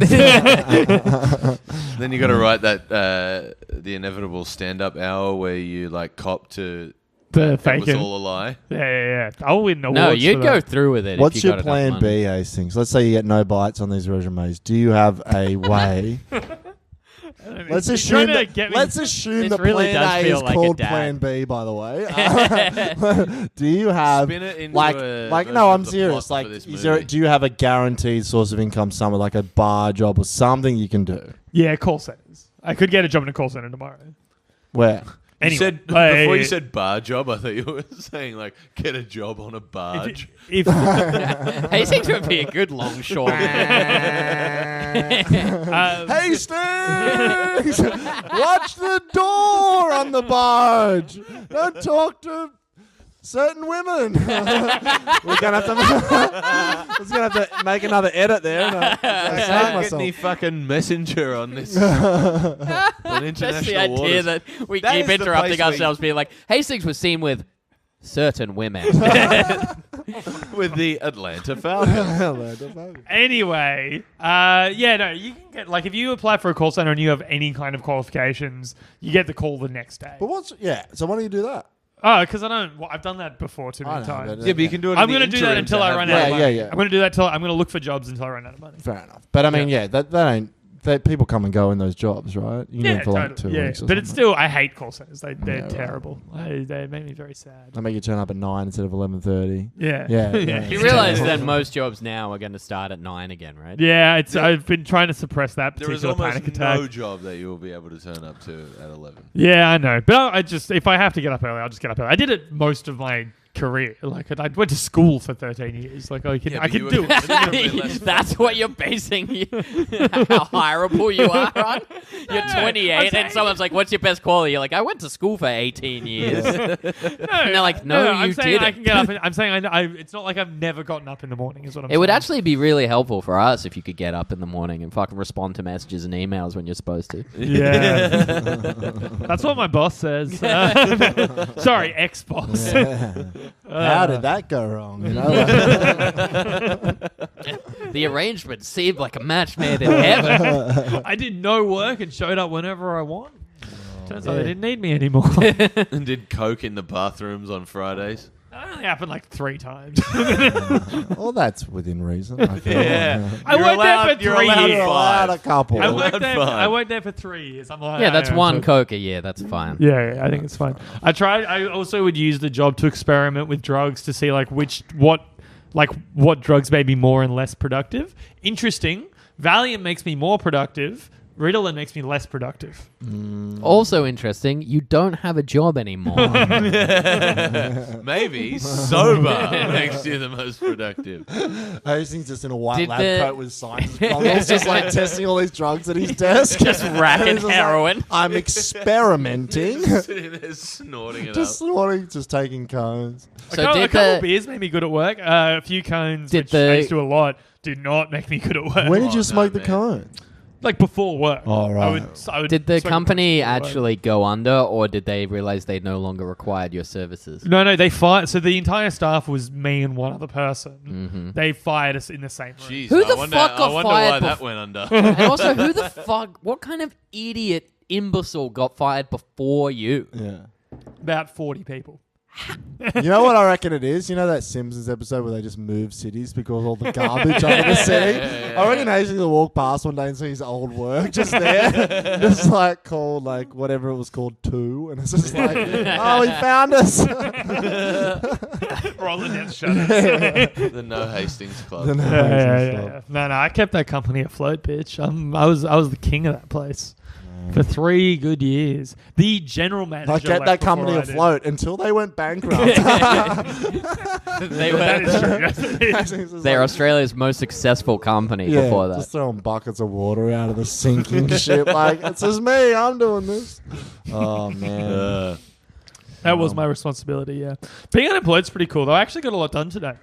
Then you got to write that the inevitable stand-up hour where you like cop to The it was faking. all a lie. Yeah. I'll win awards. No, for you'd that. go through with it. What's if you your got enough plan money. B, Hastings? Let's say you get no bites on these resumes. Do you have a way? Let's He's assume trying to that, get me- let's assume This that really plan does A feel is like a called dad. plan B, by the way. Do you have Spin it into like a like version no, of I'm the serious. plot Like for this is there movie. do you have a guaranteed source of income somewhere like a bar job or something you can do? Yeah, call centers. I could get a job in a call center tomorrow. Where? You Anyway, said like, before you said bar job, I thought you were saying like get a job on a barge. if Hastings would be a good longshoreman. Hastings! Watch the door on the barge. Don't talk to certain women. We're gonna have to make another edit there. And I I saved can't get myself. any fucking messenger on this. on That's the international idea waters. that we That keep is the interrupting place where ourselves, being like, Hastings was seen with certain women. with the Atlanta Falcons. Anyway, yeah, no, you can get like if you apply for a call center and you have any kind of qualifications, you get the call the next day. But so why don't you do that? Oh, because I don't. Well, I've done that before too I many know, times. but, Yeah, but you can do it. I'm in the going to do that interim until to I have run the- out of money. Yeah. I'm going to do that till I'm going to look for jobs until I run out of money. Fair enough. But I mean, that ain't. People come and go in those jobs, right? You Yeah, need for like totally. 2 Yeah, weeks. Or but it's something. still. I hate call centers. They're Yeah, right. terrible. They make me very sad. They make you turn up at 9 instead of 11:30. Yeah. Yeah, yeah. You realize that most jobs now are going to start at 9 again, right? Yeah, it's. I've been trying to suppress that There is particular almost panic attack. no job that you will be able to turn up to at 11. Yeah, I know. But I just, if I have to get up early, I'll just get up early. I did it most of my career. Like, I went to school for 13 years. Like, I can, Yeah, I but can you do were- it. That's what you're basing how hireable you are on. You're No, 28, I'm and saying- someone's like, "What's your best quality?" You're like, "I went to school for 18 years." No, they're like, "No, I'm you saying I didn't." can get up. I'm saying it's not like I've never gotten up in the morning. Is what I'm saying. It would actually be really helpful for us if you could get up in the morning and fucking respond to messages and emails when you're supposed to. Yeah. That's what my boss says. Sorry, ex-boss. How did that go wrong? You know, The arrangement seemed like a match made in heaven. I did no work and showed up whenever I want. Turns out they didn't need me anymore. And did coke in the bathrooms on Fridays. That only happened like 3 times. well, that's within reason. I feel. I worked there for 3 years. You're allowed a couple. I You're worked allowed there. 5. I worked there for 3 years. I'm like, Yeah, that's one so- coke a year. That's fine. Yeah, I think it's fine. I also would use the job to experiment with drugs to see like what drugs made me more and less productive. Interesting. Valium makes me more productive. Ritalin makes me less productive. Also interesting, you don't have a job anymore. Maybe sober makes you the most productive. Hastings just in a white Did lab the- coat with science goggles, just like testing all these drugs at his desk. Just racking He's just like, heroin. I'm experimenting. Sitting there snorting it just up. snorting, just taking cones. So a couple did of the beers made me good at work. A few cones, Did which the- I used to do a lot, did not make me good at work. When did you no, smoke the man. cone? Like before work. Oh, right. I would did the smoke company before work. actually go under, or did they realize they no longer required your services? No, they fired. So the entire staff was me and one other person. Mm-hmm. They fired us in the same room. Jeez, Who I the wonder, fuck I got wonder fired why that bef- went under. And also, who the fuck? What kind of idiot imbecile got fired before you? Yeah. About 40 people. You know what I reckon it is? You know that Simpsons episode where they just move cities because all the garbage over the city? I reckon Hastings will walk past one day and see his old work just there. Just like called like whatever it was called 2. And it's just like, oh, he found us. Rolling down shutters. The No Hastings Club. The No Yeah, Hastings yeah, Club. yeah. No, I kept that company afloat, bitch. I was the king of that place for 3 good years. The general manager. I kept left that before company I did. afloat until they went bankrupt. They That is were. true. That's what it is. Hastings was They're like, Australia's most successful company before that. just throwing buckets of water out of the sinking ship. Like, it's just me. I'm doing this. Oh, man. That was my responsibility. Yeah, being unemployed is pretty cool though. I actually got a lot done today.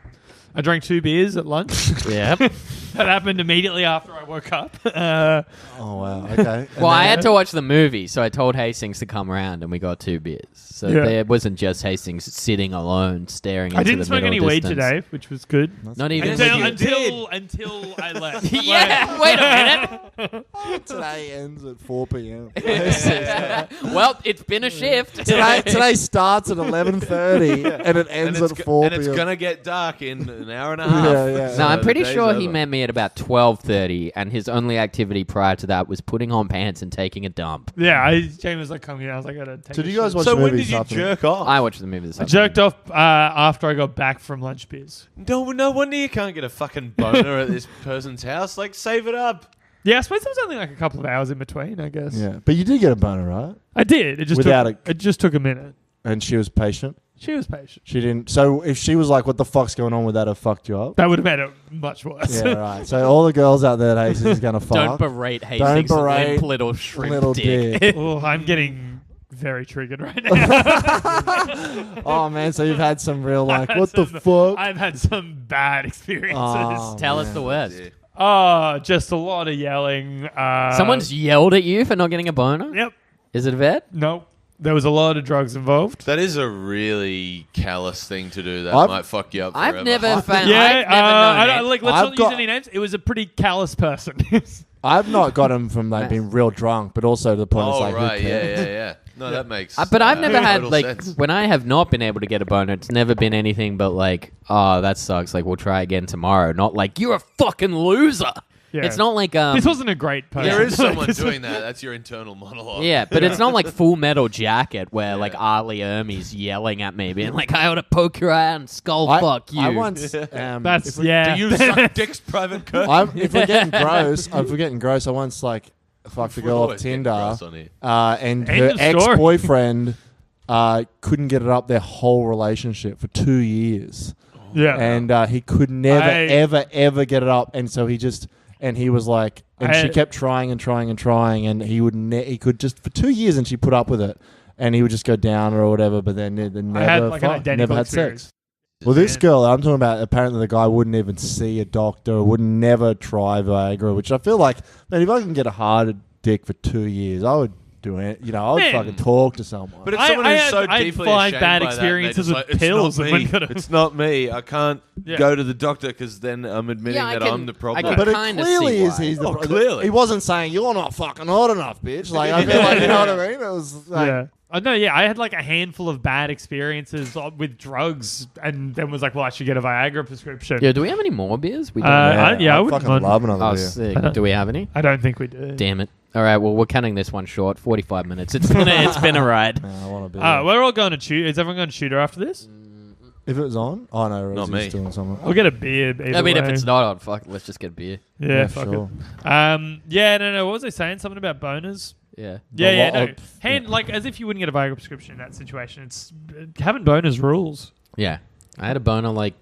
I drank 2 beers at lunch. Yep. That happened immediately after I woke up. Oh wow. Okay. Well, I had to watch the movie, so I told Hastings to come around, and we got 2 beers. So Yeah. there wasn't just Hastings sitting alone, staring into I didn't the smoke middle any weed distance. today, which was good. Not even Yes, with you you. Until I left. Yeah, wait a minute. Today ends at 4 p.m. Well, it's been a shift. Today starts at 11:30 and it ends at 4 and p.m. it's gonna get dark in an hour and a half. Yeah. No, I'm the pretty day's sure he over. met me at about 12:30, and his only activity prior to that was putting on pants and taking a dump. Yeah, Jamie was like, "Come here." I was like, "I gotta take." So a do you guys shit. watch So the when movie did you this afternoon? jerk off? I watched the movie this I afternoon. jerked off after I got back from lunch beers. No wonder you can't get a fucking boner at this person's house. Like, save it up. Yeah, I suppose there was only like a couple of hours in between. I guess. Yeah, but you did get a boner, right? I did. It just Without took, it just took a minute. And she was patient. She was patient. She didn't. So if she was like, "What the fuck's going on with that?" Have fucked you up. That would have made it much worse. Yeah, right. So all the girls out there that Hastings is gonna Don't fuck. berate Hastings' berate limp little shrimp little dick. dick. Oh, I'm getting very triggered right now. Oh man, so you've had some real like, I've what had the some- fuck? I've had some bad experiences. Oh, Tell us man. the worst. Yeah. Oh, just a lot of yelling. Someone's yelled at you for not getting a boner? Yep. Is it a vet? No. There was a lot of drugs involved. That is a really callous thing to do. That I've- might fuck you up I've forever. never found. Yeah, I've never I known don't, it. like, let's I've not got- use any names. It was a pretty callous person. I've not got him from like being real drunk, but also the point is Oh like, who right, cares? yeah. No, that makes. But I've never had total like sense. when I have not been able to get a boner. It's never been anything but like, oh, that sucks. Like we'll try again tomorrow. Not like you're a fucking loser. Yeah. It's not like This wasn't a great person. There is someone This doing that. That's your internal monologue. Yeah, but it's not like Full Metal Jacket where like Arlie Ermey's yelling at me, being like, "I ought to poke your eye and skull fuck you." I once. That's Do yeah. you suck dicks, Private Kirk? If we're getting gross, I once like fucked a girl off Always get Tinder, gross on here. and End her of story. ex-boyfriend couldn't get it up their whole relationship for 2 years, yeah. and he could never, ever get it up, and so he just. And he was like, and she kept trying and trying and trying, and he would he could just for 2 years, and she put up with it, and he would just go down or whatever. But then they never, I had like an fucked, identical never had experience. sex. Well, this girl I'm talking about, apparently the guy wouldn't even see a doctor, would never try Viagra, which I feel like, man, if I can get a hard dick for 2 years, I would do it. You know, I would Man. fucking talk to someone. But if someone I who's had- so I had deeply five ashamed bad by that, experiences they're with just like, pills It's and not, when me. could I- It's not me. I can't Yeah. go to the doctor because then I'm admitting Yeah, I that can- I'm the I problem. can But it kinda clearly see is why. he's the Oh, pro- clearly. He wasn't saying you're not fucking hot enough, bitch. Like I feel like, you know what I mean? It was like, Yeah. No, yeah, I had like a handful of bad experiences with drugs, and then was like, well, I should get a Viagra prescription. Yeah, do we have any more beers? We don't. I I wouldn't fucking mind. love another Oh, beer. sick. Do we have any? I don't think we do. Damn it. All right, well, we're cutting this one short. 45 minutes. It's been a ride. I want a beer. We're all going to shoot. Is everyone going to shooter after this? If it was on, oh no, Not Rosie's me. doing something. We'll get a beer. Either I mean, if way. it's not on, fuck, let's just get beer. yeah, fuck sure. it. Yeah, no. What was I saying? Something about boners. Yeah. Yeah, Well, no. Like as if you wouldn't get a Viagra prescription in that situation. It's having boners rules. Yeah. I had a boner like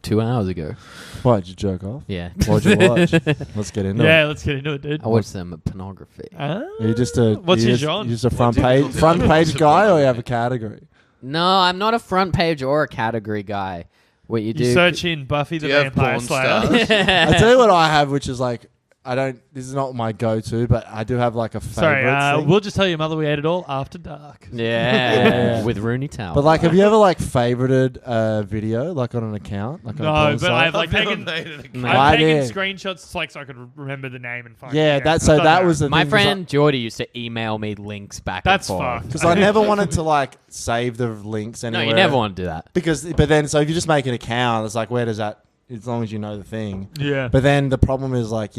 2 hours ago. Why did you jerk off? Yeah. What'd you watch? Let's get into Yeah, it. let's get into it, dude. I watched some pornography. Ah. Are you just a What's you your just, genre? you just a front typical page front genre page is guy, or pornography? you have a category? No, I'm not a front page or a category guy. What you do? You search in Buffy the Do you have Vampire porn Slayer. stars? I tell you what I have, which is like I don't. This is not my go-to, but I do have like a favorite. Sorry, thing. we'll just tell your mother we ate it all after dark. Yeah. With Rooney Towel. But like, have you ever like favorited a video like on an account? Like on a No, porn but site? I've like I've never taken. made an account. No. I've I taken did. screenshots like so I could remember the name and find. Yeah, that's so I've done that was the My thing, friend Geordie used to email me links back That's and forth. fucked. because I never wanted to like save the links No, anywhere. you never want to do that. But then so if you just make an account, it's like where does that? As long as you know the thing. Yeah. But then the problem is like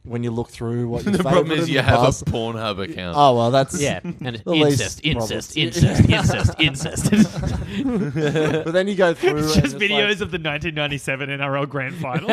when you look through what you The problem is favorited you in the have a past- Pornhub account. Oh well, that's Yeah. And The least incest, problems. incest. But then you go through. It's and just like- videos of the 1997 NRL Grand Final.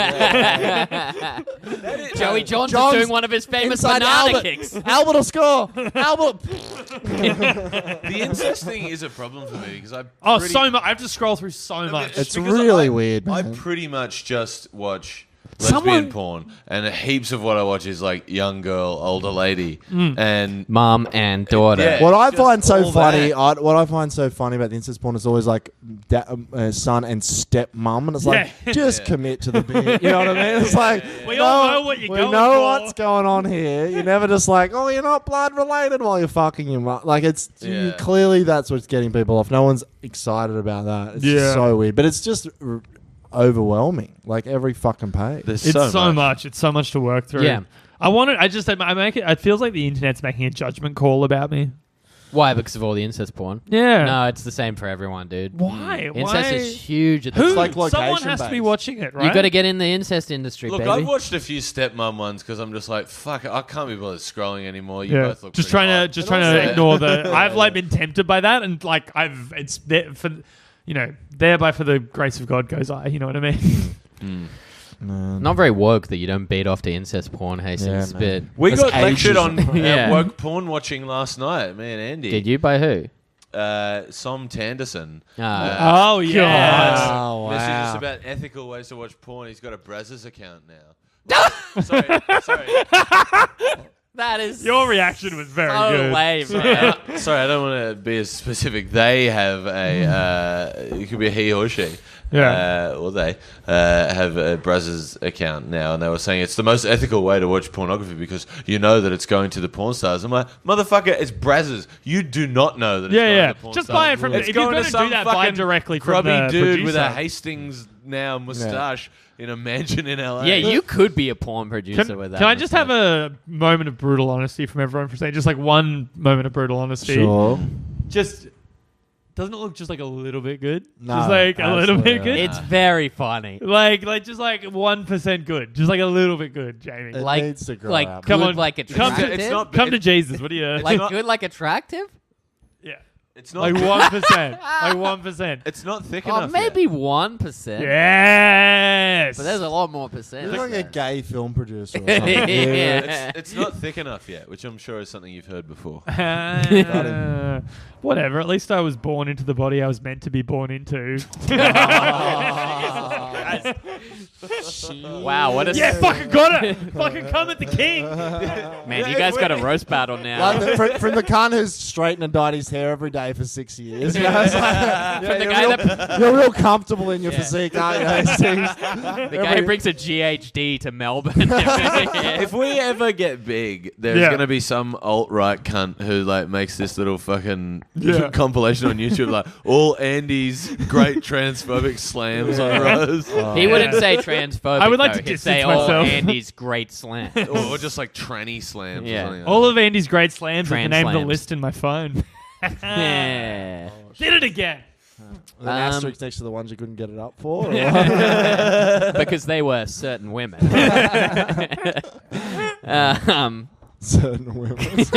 Joey Johns John's is doing one of his famous inside banana Albert. kicks. Albert will score. Albert. The incest thing is a problem for me because Oh, so much! I have to scroll through so much. It's because really weird, I man. pretty much just watch lesbian porn, and heaps of what I watch is like young girl, older lady, and Mum and daughter. Yeah. What I Just find so all funny, that. what I find so funny about the incest porn is always like son and stepmom, and it's like Yeah. just commit to the bit. You know what I mean? It's like We all know what you're we going know for. what's going on here. You're never just like, oh, you're not blood related while you're fucking your mum. Like it's Yeah. clearly that's what's getting people off. No one's excited about that. It's Yeah. just so weird, but it's just overwhelming. Like every fucking page. there's It's so much. much. It's so much to work through. Yeah. I make it. It feels like the internet's making a judgment call about me. Why? Because of all the incest porn? Yeah. No, it's the same for everyone, dude. Why? Incest Why? is huge. At the Who? It's like Someone location has to be based. watching it, right? You got to get in the incest industry, Look, baby. I've watched a few stepmom ones because I'm just like, fuck it, I can't be bothered scrolling anymore. You Yeah. both look Just pretty trying hot. to And trying to also- ignore the. I've like been tempted by that, and like it's there for, thereby for the grace of God goes I. You know what I mean? Man. Not very woke that you don't beat off to incest porn, Hastings. Yeah, but man. We That's got lectured ageism. on Yeah. woke porn watching last night, me and Andy. did you by who? Som Tanderson. Oh yeah. Oh, Messaged us wow. about ethical ways to watch porn. He's got a Brazzers account now. sorry. That is Your reaction was very so good. lame, man. Sorry, I don't want to be as specific. They have it could be a he or she. Yeah. Or they have a Brazzers account now, and they were saying it's the most ethical way to watch pornography because you know that it's going to the porn stars. I'm like, motherfucker, it's Brazzers. You do not know that it's going Yeah. to the porn Just stars. buy it from. It's If you're going going to to some do that, buy fucking directly from grubby the dude with a producer. Hastings now mustache in a mansion in LA. Yeah, you could be a porn producer Can, with that. can I just have a moment of brutal honesty from everyone for a second? Just like one moment of brutal honesty. Sure. Just doesn't it look just like a little bit good? No, just like a little bit absolutely good. It's very funny. Like just like 1% good. Just like a little bit good, Jamie. It Like- needs to grow Like out. Come good, on, like come to- attractive. it's not- Come to Jesus. What do you like not- good, like attractive. Yeah. It's not Like 1%. Like 1%. It's not thick Oh, enough. maybe 1%. Yes. But there's a lot more percent. You're like a gay film producer or something. Yeah. Yet. It's not thick enough yet, which I'm sure is something you've heard before. Whatever. At least I was born into the body I was meant to be born into. Wow, what a Yeah, fucking got it. Fucking come at the king. man! You guys got a roast battle now. Like from the cunt who's straightened and dyed his hair every day for 6 years. You know, it's like, From the you're, guy real, that- you're real comfortable in your Yeah. physique, aren't you? Hastings? The guy who brings a GHD to Melbourne. If we ever get big, there's Yeah. gonna be some alt-right cunt who like makes this little fucking Yeah. compilation on YouTube, like all Andy's great transphobic slams on Rose, He wouldn't say transphobic. I would like though. to He'd say distance all myself. Andy's great slam. or just like tranny slams. Yeah. Or something like All of Andy's great slams are the Trans name of the slams. list in my phone. Yeah. Did it again. With an asterisk next to the ones you couldn't get it up for? Or Because they were certain women. certain women. Jesus.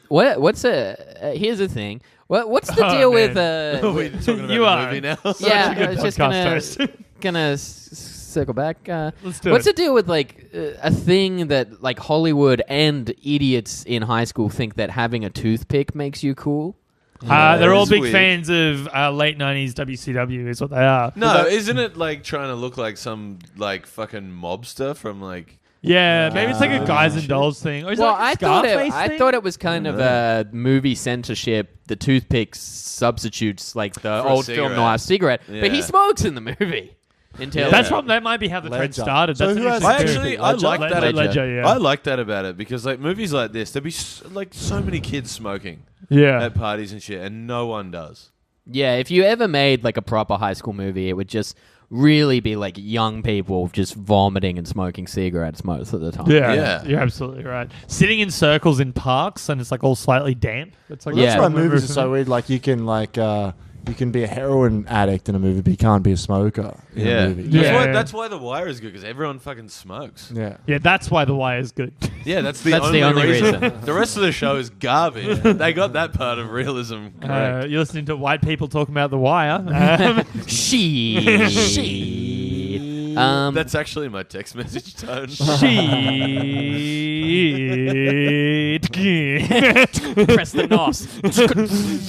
What's here's the thing. What's the Oh, deal with that. Are we talking about You the are. movie now? yeah, a good I was just podcast gonna host. circle back. Let's do What's it. the deal with like a thing that like Hollywood and idiots in high school think that having a toothpick makes you cool? They're all it's big weird. fans of late 90s WCW is what they are. No, isn't it like trying to look like some like fucking mobster from like? Yeah, maybe it's like a guys and shit. dolls thing. Or is it Well, like a I thought Scarface it was kind of a movie censorship. The toothpick substitutes like the For a old film cigarette. noir cigarette, but he Yeah. smokes in the movie. Until That's what that might be how the trend Ledger. started. So That's who an has interesting a theory. I like that. Ledger, yeah. I like that about it because like movies like this, there'd be like so many kids smoking Yeah. at parties and shit, and no one does. Yeah, if you ever made like a proper high school movie, it would just really be like young people just vomiting and smoking cigarettes most of the time. Yeah, Yeah. you're absolutely right. Sitting in circles in parks and it's like all slightly damp. It's like Well, that's Yeah. why movies are so weird. Like you can you can be a heroin addict in a movie, but you can't be a smoker in a movie. Yeah. That's why The Wire is good because everyone fucking smokes. Yeah. Yeah, that's why The Wire is good. Yeah, that's the That's only, the only reason. reason. The rest of the show is garbage. They got that part of realism correct. You're listening to white people talking about The Wire. She. That's actually my text message tone. Shit. Press the nos.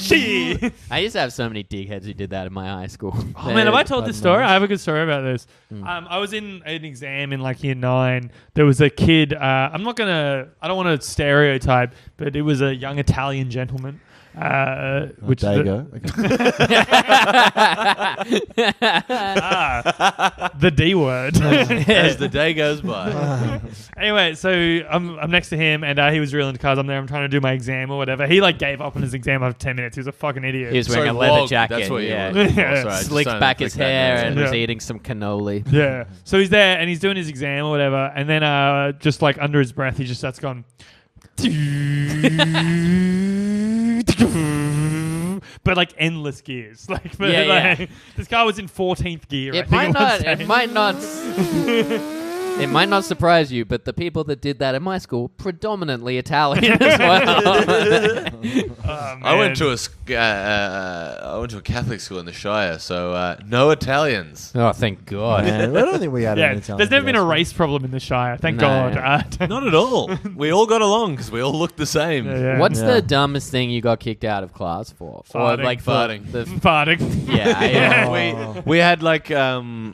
Shit. I used to have so many dickheads who did that in my high school. Oh man, have I told this story? nice. I have a good story about this. I was in an exam in like year 9. There was a kid. I don't want to stereotype, but it was a young Italian gentleman. Which there you go. Okay. The D word. As the day goes by. Anyway, so I'm next to him, and he was real into cars. I'm there. I'm trying to do my exam or whatever. He like gave up on his exam after 10 minutes. He was a fucking idiot. He was wearing Sorry, a leather log, jacket. that's what you yeah. were looking for. Yeah. Sorry, I just Slicked don't back click his that hair now. and was Yeah. eating some cannoli. Yeah. So he's there and he's doing his exam or whatever, and then just like under his breath, he just starts going. But like endless gears, like, but, Yeah, like this car was in 14th gear. I It think might at one not. stage. It might not. It might not surprise you, but the people that did that in my school predominantly Italian as well. Oh, I went man. to I went to a Catholic school in the Shire, so no Italians. Oh, thank God. Man, I don't think we had Yeah, any Italian there's never been a guys. race problem in the Shire. Thank No. God. Not at all. We all got along because we all looked the same. Yeah. What's Yeah. the dumbest thing you got kicked out of class for? Farting. Or like for Farting. The, Farting. yeah. We had like you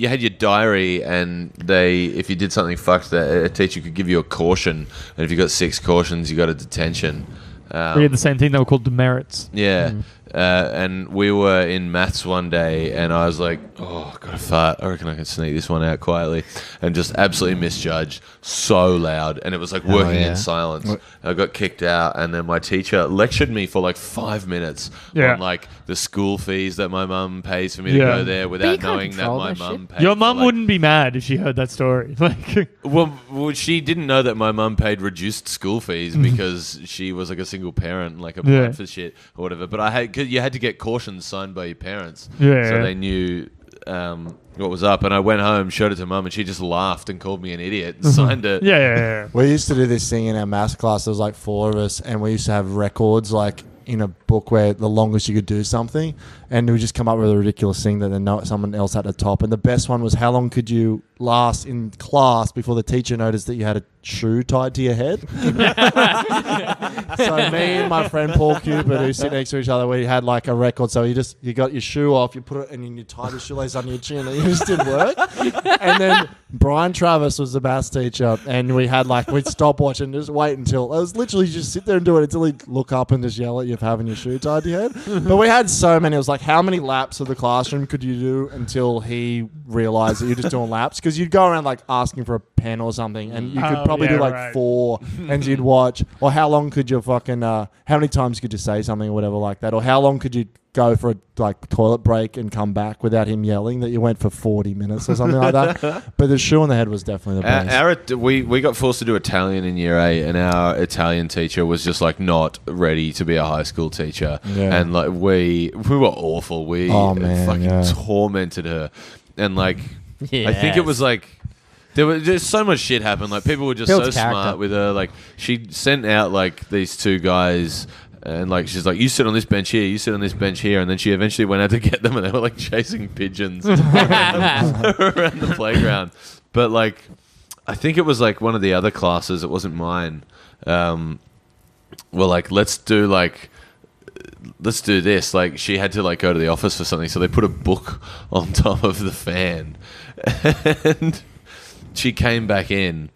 had your diary, and if you did something fucked, a teacher could give you a caution, and if you got 6 cautions, you got a detention. We had the same thing. They were called demerits. Yeah. And we were in maths one day, and I was like, oh, got to fart. I reckon I can sneak this one out quietly. And just absolutely misjudged so loud. And it was like working yeah. in silence. I got kicked out, and then my teacher lectured me for like 5 minutes Yeah. on like the school fees that my mum pays for me to Yeah. go there you without can't knowing that control my that mum shit. paid. Your for, mum like- wouldn't be mad if she heard that story. Like, Well, she didn't know that my mum paid reduced school fees because she was like a single parent, like applied Yeah. for shit or whatever. But you had to get cautions signed by your parents, Yeah. so they knew what was up. And I went home, showed it to mum, and she just laughed and called me an idiot and signed it. yeah. We used to do this thing in our maths class. There was like 4 of us, and we used to have records like in a book where the longest you could do something, and we just come up with a ridiculous thing that then someone else had to top. And the best one was how long could you last in class before the teacher noticed that you had a shoe tied to your head. So me and my friend Paul Cupid, who sit next to each other, we had like a record. So you got your shoe off, you put it, and you tied the shoelace under your chin, and it just didn't work. And then Brian Travis was the maths teacher, and we'd stop watching and just wait until it was literally just sit there and do it until he'd look up and just yell at you for having your shoe tied to your head. But we had so many. It was like, how many laps of the classroom could you do until he realized that you're just doing laps? Because you'd go around like asking for a pen or something, and you could Oh, probably yeah, do like right. 4, and you'd watch. Or how long could you fucking? How many times could you say something or whatever like that? Or how long could you go for a like toilet break and come back without him yelling that you went for 40 minutes or something like that? But the shoe on the head was definitely the best. We got forced to do Italian in year 8, and our Italian teacher was just like not ready to be a high school teacher, Yeah. and like we were awful. We Oh, man, fucking yeah. tormented her, and like I think it was like. There was just so much shit happened. Like people were just Builds so character. smart with her. Like she sent out like these 2 guys, and like she's like, "You sit on this bench here. You sit on this bench here." And then she eventually went out to get them, and they were like chasing pigeons around the playground. But like, I think it was like one of the other classes. It wasn't mine. Well, like let's do this. Like she had to like go to the office for something, so they put a book on top of the fan, and she came back in,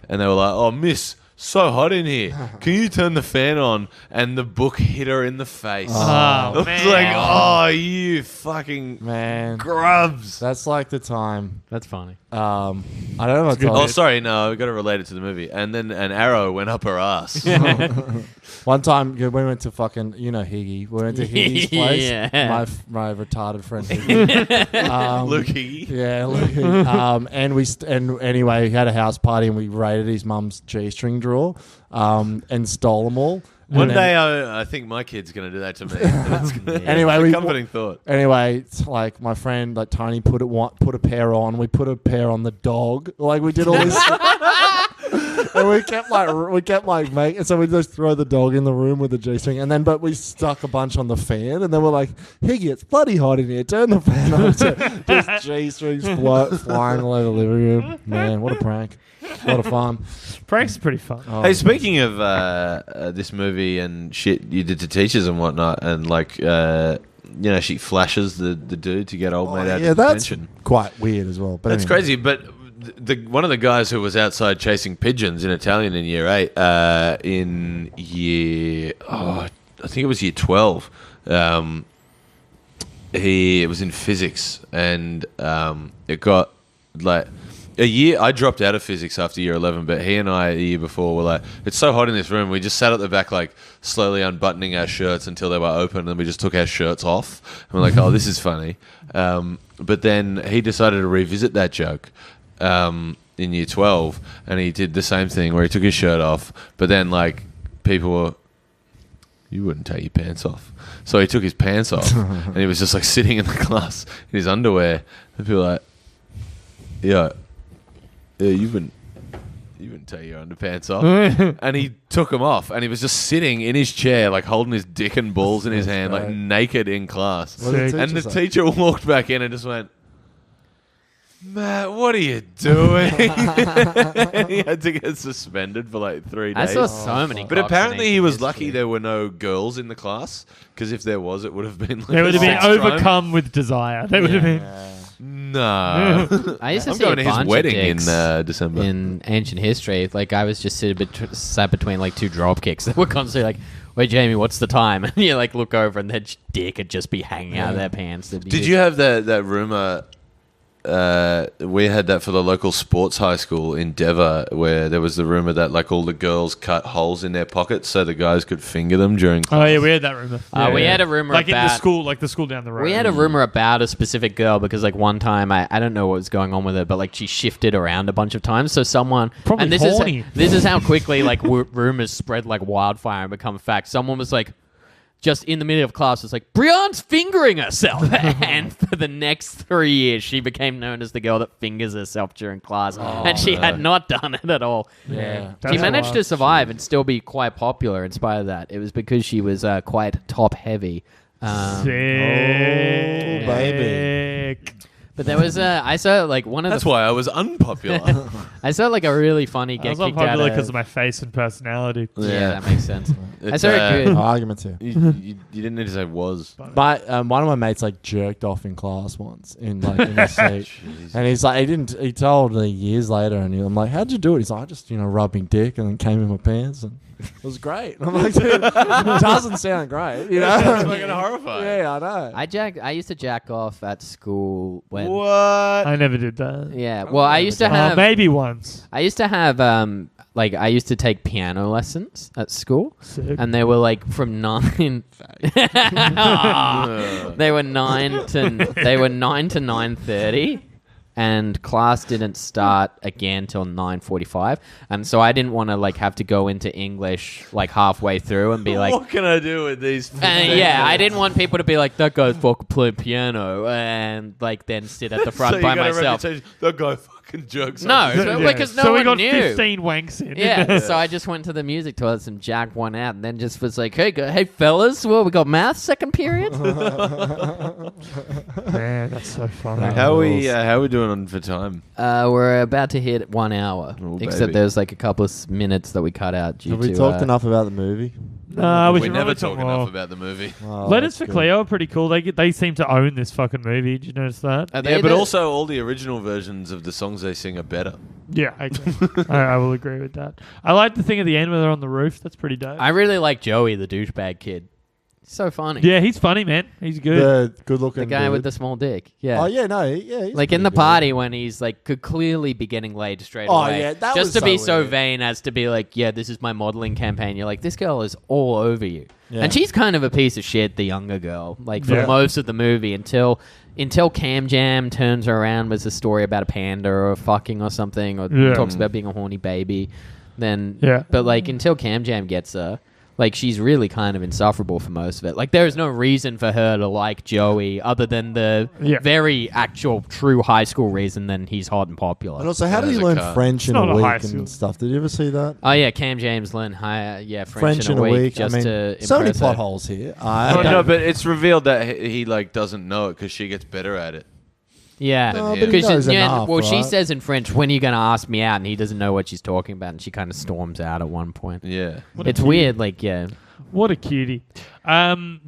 and they were like, "Oh, miss, so hot in here. Can you turn the fan on?" And the book hit her in the face. I was man. like, "Oh, you fucking Man, grubs." that's like the time. That's funny. I don't know what to Oh, tell you. sorry, no, we got to relate it to the movie. And then an arrow went up her ass. One time we went to fucking, Higgy. We went to Higgy's place. Yeah. My retarded friend Higgy. Luke Higgy. Yeah, look. And anyway, he had a house party, and we raided his mum's G-string drawer, and stole them all. One And then- day, I think my kid's going to do that to me. That's Anyway, a we comforting thought. Anyway, it's like my friend, like Tony, put a pair on. We put a pair on the dog. Like we did all this. And we kept like making. So we just throw the dog in the room with the G-string, and then but we stuck a bunch on the fan, and then we're like, "Higgy, it's bloody hot in here. Turn the fan on." So just G-strings flying all over the living room. Man, what a prank! What a fun. Prank's pretty fun. Oh, Hey, speaking of this movie and shit you did to teachers and whatnot, and like, she flashes the dude to get old mate out yeah, of that's detention. quite weird as well. But That's anyway. crazy, but one of the guys who was outside chasing pigeons in Italian in year 8, I think it was year 12. It was in physics, and it got like a year. I dropped out of physics after year 11, but he and I the year before were like, it's so hot in this room. We just sat at the back, like slowly unbuttoning our shirts until they were open, and then we just took our shirts off. And we're like, oh, this is funny. But then he decided to revisit that joke in year 12, and he did the same thing where he took his shirt off, but then like people were, you wouldn't take your pants off. So he took his pants off and he was just like sitting in the class in his underwear, and people were like, yeah, you wouldn't take your underpants off. And he took them off, and he was just sitting in his chair, like holding his dick and balls in his hand, like naked in class. What did the And the teacher say? teacher walked back in and just went, Matt, what are you doing? He had to get suspended for like 3 I days. saw so many. But cocks in apparently he ancient was history. lucky there were no girls in the class, because if there was, it would have been like They would have been sex crime. overcome with desire. They would have been. No. I used to I'm see going a to his bunch wedding of in dicks December. in ancient history. Like I was just sat between like two drop kicks that were constantly like, "Wait, Jamie, what's the time?" And you like look over, and their dick would just be hanging out of their pants. Did you have that rumor? We had that for the local sports high school in Dever, where there was the rumor that like all the girls cut holes in their pockets so the guys could finger them during class. Oh yeah, we had that rumor. We had a rumor like in the about- school, like the school down the road. We had a rumor about a specific girl because, like, one time I don't know what was going on with her, but like she shifted around a bunch of times. So someone Probably and horny. this is how quickly like rumors spread like wildfire and become fact. Someone was like, just in the middle of class, was like, Brianne's fingering herself, and for the next 3 years, she became known as the girl that fingers herself during class, and she had not done it at all. Yeah. She That's managed wild. to survive and still be quite popular in spite of that. It was because she was quite top heavy. Sick. baby. But there was I saw like one of That's the why I was unpopular. I saw like a really funny I get was kicked out unpopular of. because of my face and personality. Yeah, that makes sense. I It's, saw a good. Arguments here. you didn't need to say was. But one of my mates like jerked off in class once in his seat, and he's like, he told me years later, and I'm like, how'd you do it? He's like, I just rubbed my dick and then came in my pants, and it was great. And I'm like, dude, it doesn't sound great, It's fucking horrifying. Yeah, I know. I used to jack off at school when. What? I never did that. Yeah, well, I used to have. Maybe once. I used to have like I used to take piano lessons at school, Sick. and they were like from 9. They were 9 to 9:30. And class didn't start again till 9:45, and so I didn't want to like have to go into English like halfway through and be like, what can I do with these? yeah, I didn't want people to be like, that guy's fucking playing piano, and like then sit at the front so by you got a myself. reputation, that guy fucking jokes. No, off. so- because no so we one got knew. 15 wanks in. Yeah, so I just went to the music toilets and jacked one out, and then just was like, hey fellas, well, we got math second period. Man, that's so funny. How are we doing for time? We're about to hit 1 hour, Oh, except baby. there's like a couple of minutes that we cut out due Have to. we talked enough about the movie? Nah, We should never probably talk more. enough about the movie. Oh, Letters that's for good. Cleo are pretty cool. They seem to own this fucking movie. Did you notice that? Are Yeah, they but the- also all the original versions of the songs they sing are better. Yeah, I will agree with that. I like the thing at the end where they're on the roof. That's pretty dope. I really like Joey, the douchebag kid. He's so funny. Yeah, he's funny, man. He's good. The good-looking The guy with dude. the small dick. Yeah. Oh yeah, no, yeah. He's Like in pretty the good. party when he's like could clearly be getting laid straight Oh, away. yeah, that just was to be so so weird. vain as to be like, yeah, this is my modeling campaign. You're like, this girl is all over you. Yeah. And she's kind of a piece of shit, the younger girl. Like for Yeah. most of the movie until Cam Jam turns her around with a story about a panda or fucking or something, or Yeah. talks about being a horny baby. Then Yeah. but like until Cam Jam gets her, like she's really kind of insufferable for most of it. Like there is no reason for her to like Joey other than the very actual true high school reason then he's hot and popular. And also, how did As he a learn car. French in It's not a a high week school. and stuff? Did you ever see that? Oh yeah, Cam James learned French in a week just to so many impress plot her. holes here. Oh, no, but it's revealed that he like doesn't know it because she gets better at it. Yeah, No, but he because knows enough, well, she right? says in French, "When are you going to ask me out?" And he doesn't know what she's talking about, and she kind of storms out at one point. Yeah. It's weird, like What a cutie. The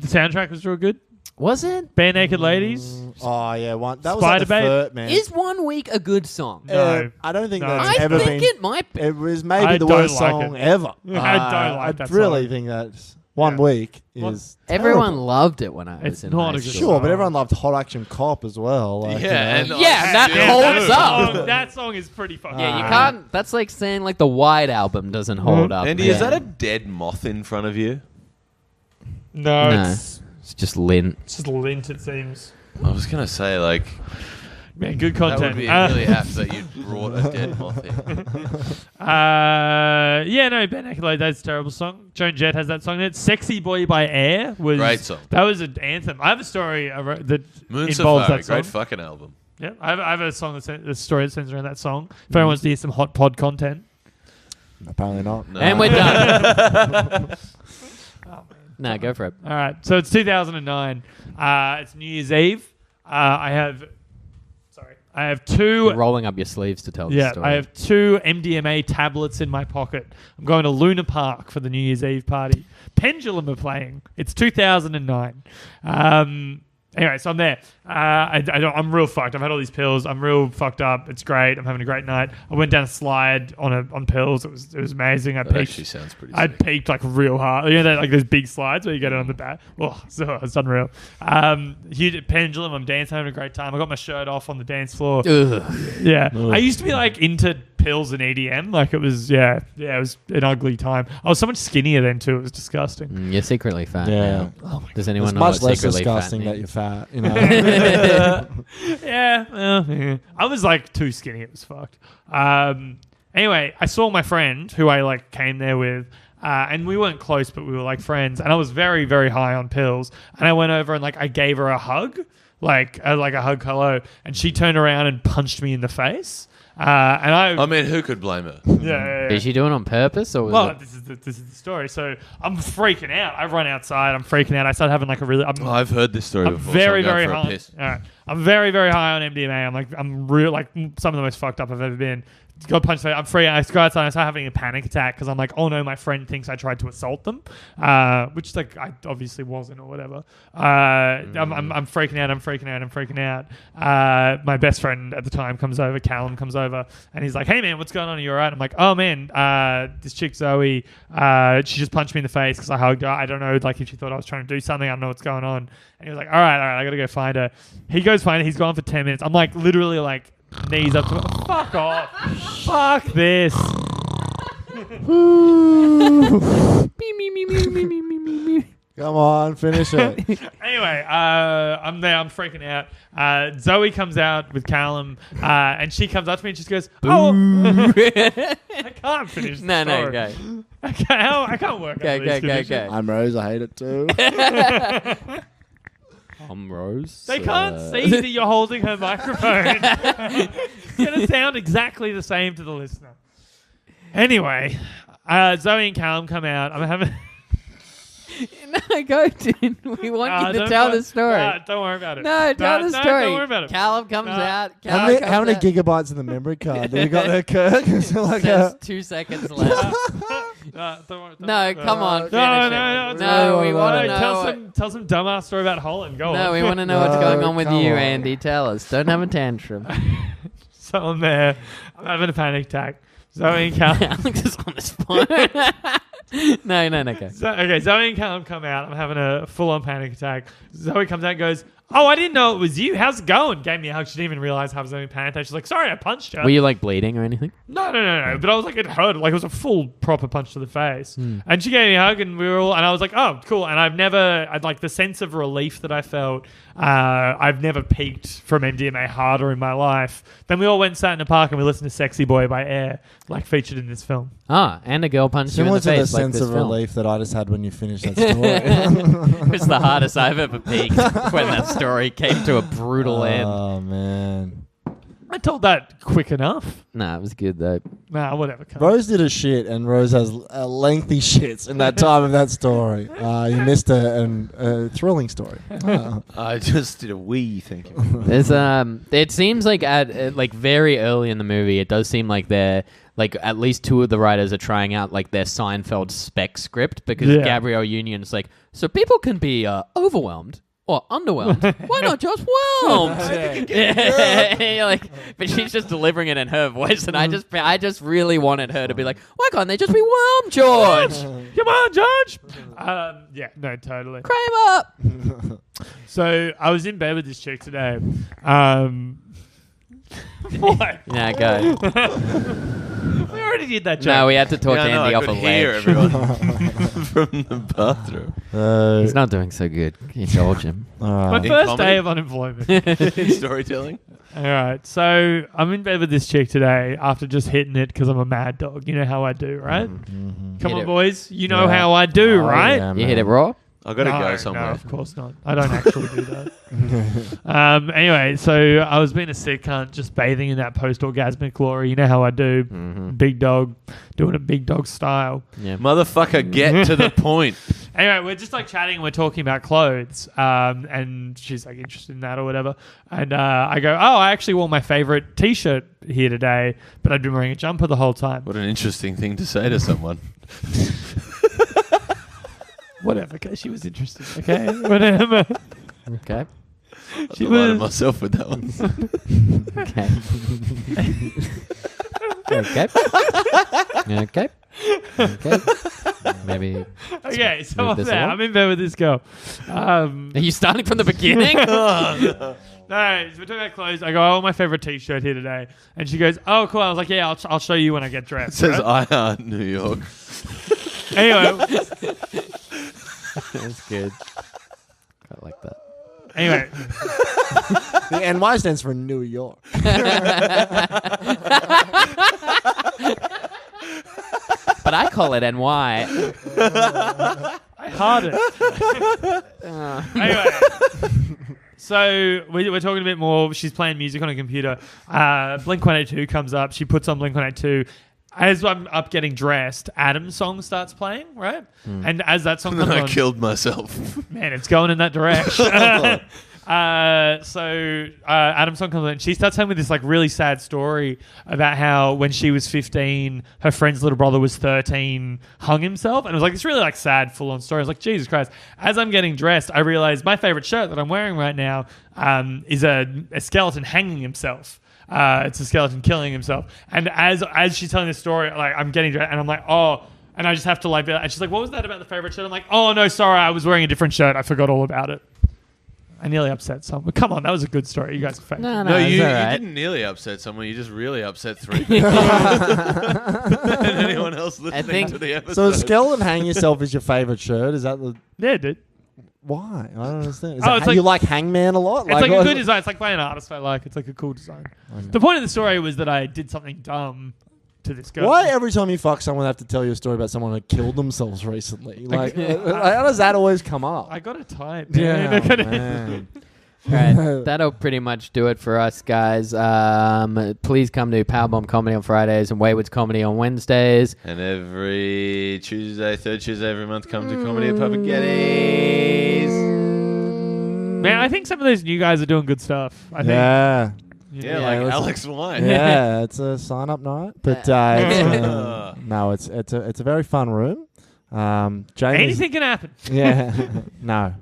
soundtrack was real good. Was it? Bare Naked Ladies. Oh yeah, one that was like the Spider-Babe. third, man. Is 1 week a good song? No. I don't think No. that's I ever think been. it might be. It was maybe I the don't worst like song it. ever. I don't like that I really song. think that's 1 week What? is Everyone terrible. loved it when I was It's in not high a good school. Sure, but song. everyone loved Hot Action Cop as well. Like, Yeah, you know. and Yeah, that Yeah, holds that up. Song, that song is pretty fucking Yeah, you good. can't. That's like saying like the White Album doesn't hold up. Andy, is that a dead moth in front of you? No, No. it's just lint? just lint, it seems. I was gonna say like Man, good that content. would be really apt that you brought a dead moth in. Yeah, no, Ben Naked, that's a terrible song. Joan Jett has that song in it. Sexy Boy by Air was Great song. That was an anthem. I have a story that Moon involves Safari, that song. great fucking album. Yeah, I have a song a story that centers around that song. If anyone wants to hear some hot pod content. Apparently not. No. And we're done. No, go for it. All right, so it's 2009. It's New Year's Eve. I have two. You're rolling up your sleeves to tell the Yeah, story. I have 2 MDMA tablets in my pocket. I'm going to Luna Park for the New Year's Eve party. Pendulum are playing. It's 2009. Anyway, so I'm there. I'm real fucked. I've had all these pills. I'm real fucked up. It's great. I'm having a great night. I went down a slide on pills. It was amazing. I That peaked. actually sounds pretty I sick. peaked like real hard. You know, that, like those big slides where you get it on the back. Oh, so it's unreal. Huge pendulum. I'm dancing, having a great time. I got my shirt off on the dance floor. Ugh. Yeah, I used to be like into pills and EDM. Like it was, it was an ugly time. I was so much skinnier then too. It was disgusting. You're secretly fat. Yeah. now. Does anyone It's know much what less secretly disgusting fat that means? you're fat. You know. Yeah. I was like too skinny. It was fucked. Anyway, I saw my friend who I like came there with. And we weren't close, but we were like friends. And I was very, very high on pills. And I went over and like I gave her a hug, like a hug hello. And she turned around and punched me in the face. And I mean, who could blame her? yeah. Is she doing it on purpose or was Well, it? this is the story. So I'm freaking out. I run outside. I'm freaking out. I start having like a really. Oh, I've heard this story I'm before. very, so I'm very going for a high. piss. All right. I'm very, very high on MDMA. I'm real, like some of the most fucked up I've ever been. Got punched. I'm free. I go outside and I start having a panic attack because I'm like, oh no, my friend thinks I tried to assault them, which like I obviously wasn't or whatever. I'm freaking out. I'm freaking out. My best friend at the time comes over. Callum comes over and he's like, hey man, what's going on? Are you alright? I'm like, oh man, this chick Zoe, she just punched me in the face because I hugged her. I don't know, like if she thought I was trying to do something. I don't know what's going on. And he was like, all right, I gotta go find her. He goes find her. He's gone for 10 minutes. I'm like literally like knees up to fuck off. Fuck this. Come on, finish it. Anyway, I'm there. I'm freaking out. Zoe comes out with Callum, and she comes up to me and she goes, "Oh, I can't finish." The No, story. go. I can't work. Go, under these go, conditions. I'm Rose. I hate it too. I'm Rose. They can't see that you're holding her microphone. It's gonna sound exactly the same to the listener. Anyway, Zoe and Callum come out. I'm having. No, go, dude. We want you to don't tell worry- the story. don't worry about it. No, tell the story. Don't worry about it. Callum comes No. out. How Callum many, comes how many out, gigabytes in the memory card? Do you got there, Kirk? Is it like says a, 2 seconds left. Don't worry. No, come on. No, finish it. no, No, we want to No, know. tell some dumbass story about Holland. Go No, on. we want to know what's No, going on with come you, on. Andy. Tell us. Don't have a tantrum. So I'm there. I'm having a panic attack. Zoe and Callum. Alex is on his phone. no, go. Okay, Zoe and Callum come out. I'm having a full-on panic attack. Zoe comes out and goes, oh, I didn't know it was you. How's it going? Gave me a hug. She didn't even realize I was having a panic attack. She's like, sorry, I punched her. Were you like bleeding or anything? No. But I was like, it hurt. Like, it was a full, proper punch to the face. Hmm. And she gave me a hug, and and I was like, oh, cool. And I'd like the sense of relief that I felt. I've never peaked from MDMA harder in my life. Then we all went and sat in the park and we listened to Sexy Boy by Air, like featured in this film. Ah, and a girl punched you in Similar the to the face like sense this of film. relief that I just had when you finished that story. It's the hardest I've ever peaked when that story came to a brutal end. Oh man. I told that quick enough. Nah, it was good though. Nah, whatever. cunt. Rose did a shit, and Rose has lengthy shits in that time of that story. You missed a thrilling story. I just did a wee. Thank you. There's it seems like at like very early in the movie, it does seem like they're like at least two of the writers are trying out like their Seinfeld spec script because Yeah. Gabrielle Union's like, so people can be overwhelmed or underwhelmed. Why not just whelmed? Yeah. You're like, but she's just delivering it in her voice, and I just really wanted her to be like, why can't they just be whelmed, George? Come on, George. Yeah, no, totally. Kramer. So I was in bed with this chick today. What? Yeah, go. We already did that joke. No, we had to talk to Yeah, Andy I off a could hear ledge. everyone from the bathroom. He's not doing so good. You told him. My In first comedy? day of unemployment. Storytelling. All right, so I'm in bed with this chick today after just hitting it because I'm a mad dog. You know how I do, right? Come Hit on, it. boys. You know Yeah. how I do, Oh, right? yeah, You hit it man. raw? I gotta No, go somewhere. No, of course not. I don't actually do that. Anyway, so I was being a sick cunt, just bathing in that post-orgasmic glory. You know how I do. Big dog, doing a big dog style. Yeah. Motherfucker, get to the point. Anyway, we're just like chatting and we're talking about clothes. And she's like interested in that or whatever. And I go, oh, I actually wore my favorite t-shirt here today, but I've been wearing a jumper the whole time. What an interesting thing to say to someone. Whatever, okay, she was interested. Okay, whatever. Okay. She I lied to was. myself with that one. Okay. Okay. Maybe. Okay, so Move I'm this there. along. I'm in bed with this girl. Are you starting from the beginning? No, we're talking about clothes. I go, oh, my favorite t-shirt here today. And she goes, oh, cool. I was like, yeah, I'll show you when I get It dressed. says right? I Heart New York. Anyway, That's good. I like that. anyway, The NY stands for New York. But I call it NY. I heart it. Anyway, so we're talking a bit more. She's playing music on a computer. Blink-182 comes up. She puts on Blink-182. As I'm up getting dressed, Adam's song starts playing, right? And as that song And then comes I on, killed myself. man, it's going in that direction. So Adam's song comes on and she starts telling me this like really sad story about how when she was 15, her friend's little brother was 13, hung himself. And it was like this really like sad, full on story. I was like, Jesus Christ. As I'm getting dressed, I realized my favorite shirt that I'm wearing right now is a skeleton hanging himself. It's a skeleton killing himself. And as she's telling this story, like I'm getting dressed and I'm like, oh, and I just have to like, and she's like, what was that about the favorite shirt? I'm like, oh no, sorry, I was wearing a different shirt. I forgot all about it. I nearly upset someone. Come on, that was a good story. You guys are fake. No, No, it's you all right. didn't nearly upset someone. You just really upset 3 people. And anyone else listening think- to the episode. So a skeleton hang yourself is your favorite shirt? Is that the... Yeah, dude. Why? I don't understand. Is Oh, that it's how like- you like Hangman a lot? It's like a what- good design. It's like by an artist I like. It's like a cool design. The point of the story was that I did something dumb to this girl. Why every time you fuck someone, they have to tell you a story about someone who killed themselves recently? Like, how does that always come up? I got it tight, yeah, man. I got it- man. All right, that'll pretty much do it for us, guys. Please come to Powerbomb Comedy on Fridays and Wayward's Comedy on Wednesdays. And every Tuesday, third Tuesday every month, come to Comedy at Public Geddes. Man, I think some of those new guys are doing good stuff. I think. Yeah. Yeah, Yeah, like listen. Alex Wine. Yeah, it's a sign-up night, but it's, no, it's a very fun room. Jamie's, Anything can happen. yeah, no.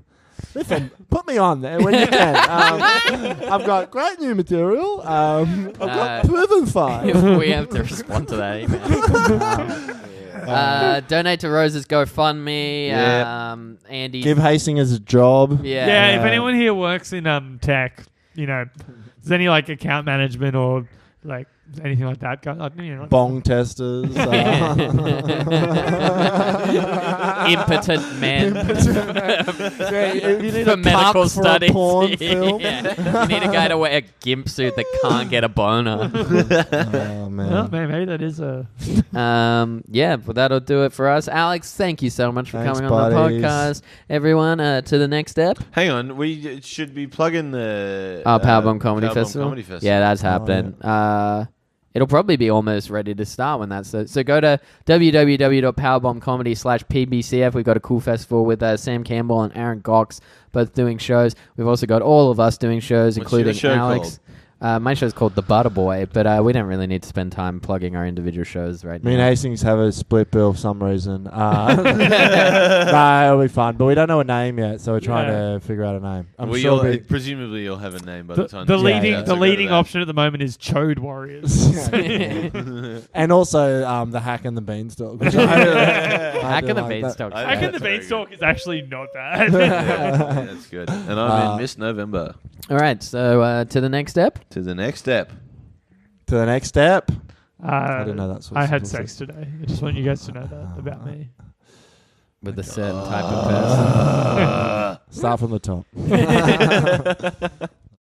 Listen, put me on there when you can. I've got great new material. I've got proven five. We have to respond to that email. Donate to Rose's GoFundMe. Yeah. Andy. Give Hastings a job. Yeah. If anyone here works in tech, there's any like account management or like anything like that, Bong testers. Impotent men If you need for a medical cuck for studies. a porn film. Yeah. You need a guy to wear a gimp suit that can't get a boner. Oh man. Well, maybe that is a. But that'll do it for us. Alex, thank you so much for Thanks, coming on the buddies. podcast. Everyone, to the next step. Hang on, we should be plugging the Powerbomb Comedy Powerbomb Festival. Comedy Festival. Yeah, that's happening. It'll probably be almost ready to start when that's so go to www.powerbombcomedy/pbcf. We've got a cool festival with Sam Campbell and Aaron Cox both doing shows. We've also got all of us doing shows, What's including your show Alex. My show's called The Butter Boy, but we don't really need to spend time plugging our individual shows right Me and now. Hastings have a split bill for some reason. No, it'll be fun, but we don't know a name yet, so we're trying to figure out a name. I'm Well, sure. presumably you'll have a name by the time. The this leading comes out, the so go to leading that. option at the moment is Chode Warriors. And also the Hack and the Beanstalk. Which I Hack do and the like that. Beanstalk. I- Hack and the That's very Beanstalk is actually not bad. Yeah, that's good. And I'm in Miss November. All right, so to the next step. To the next step. To the next step. I didn't know that's what I had was sex today. I just want you guys to know that about me. With a certain type of person. Start from the top.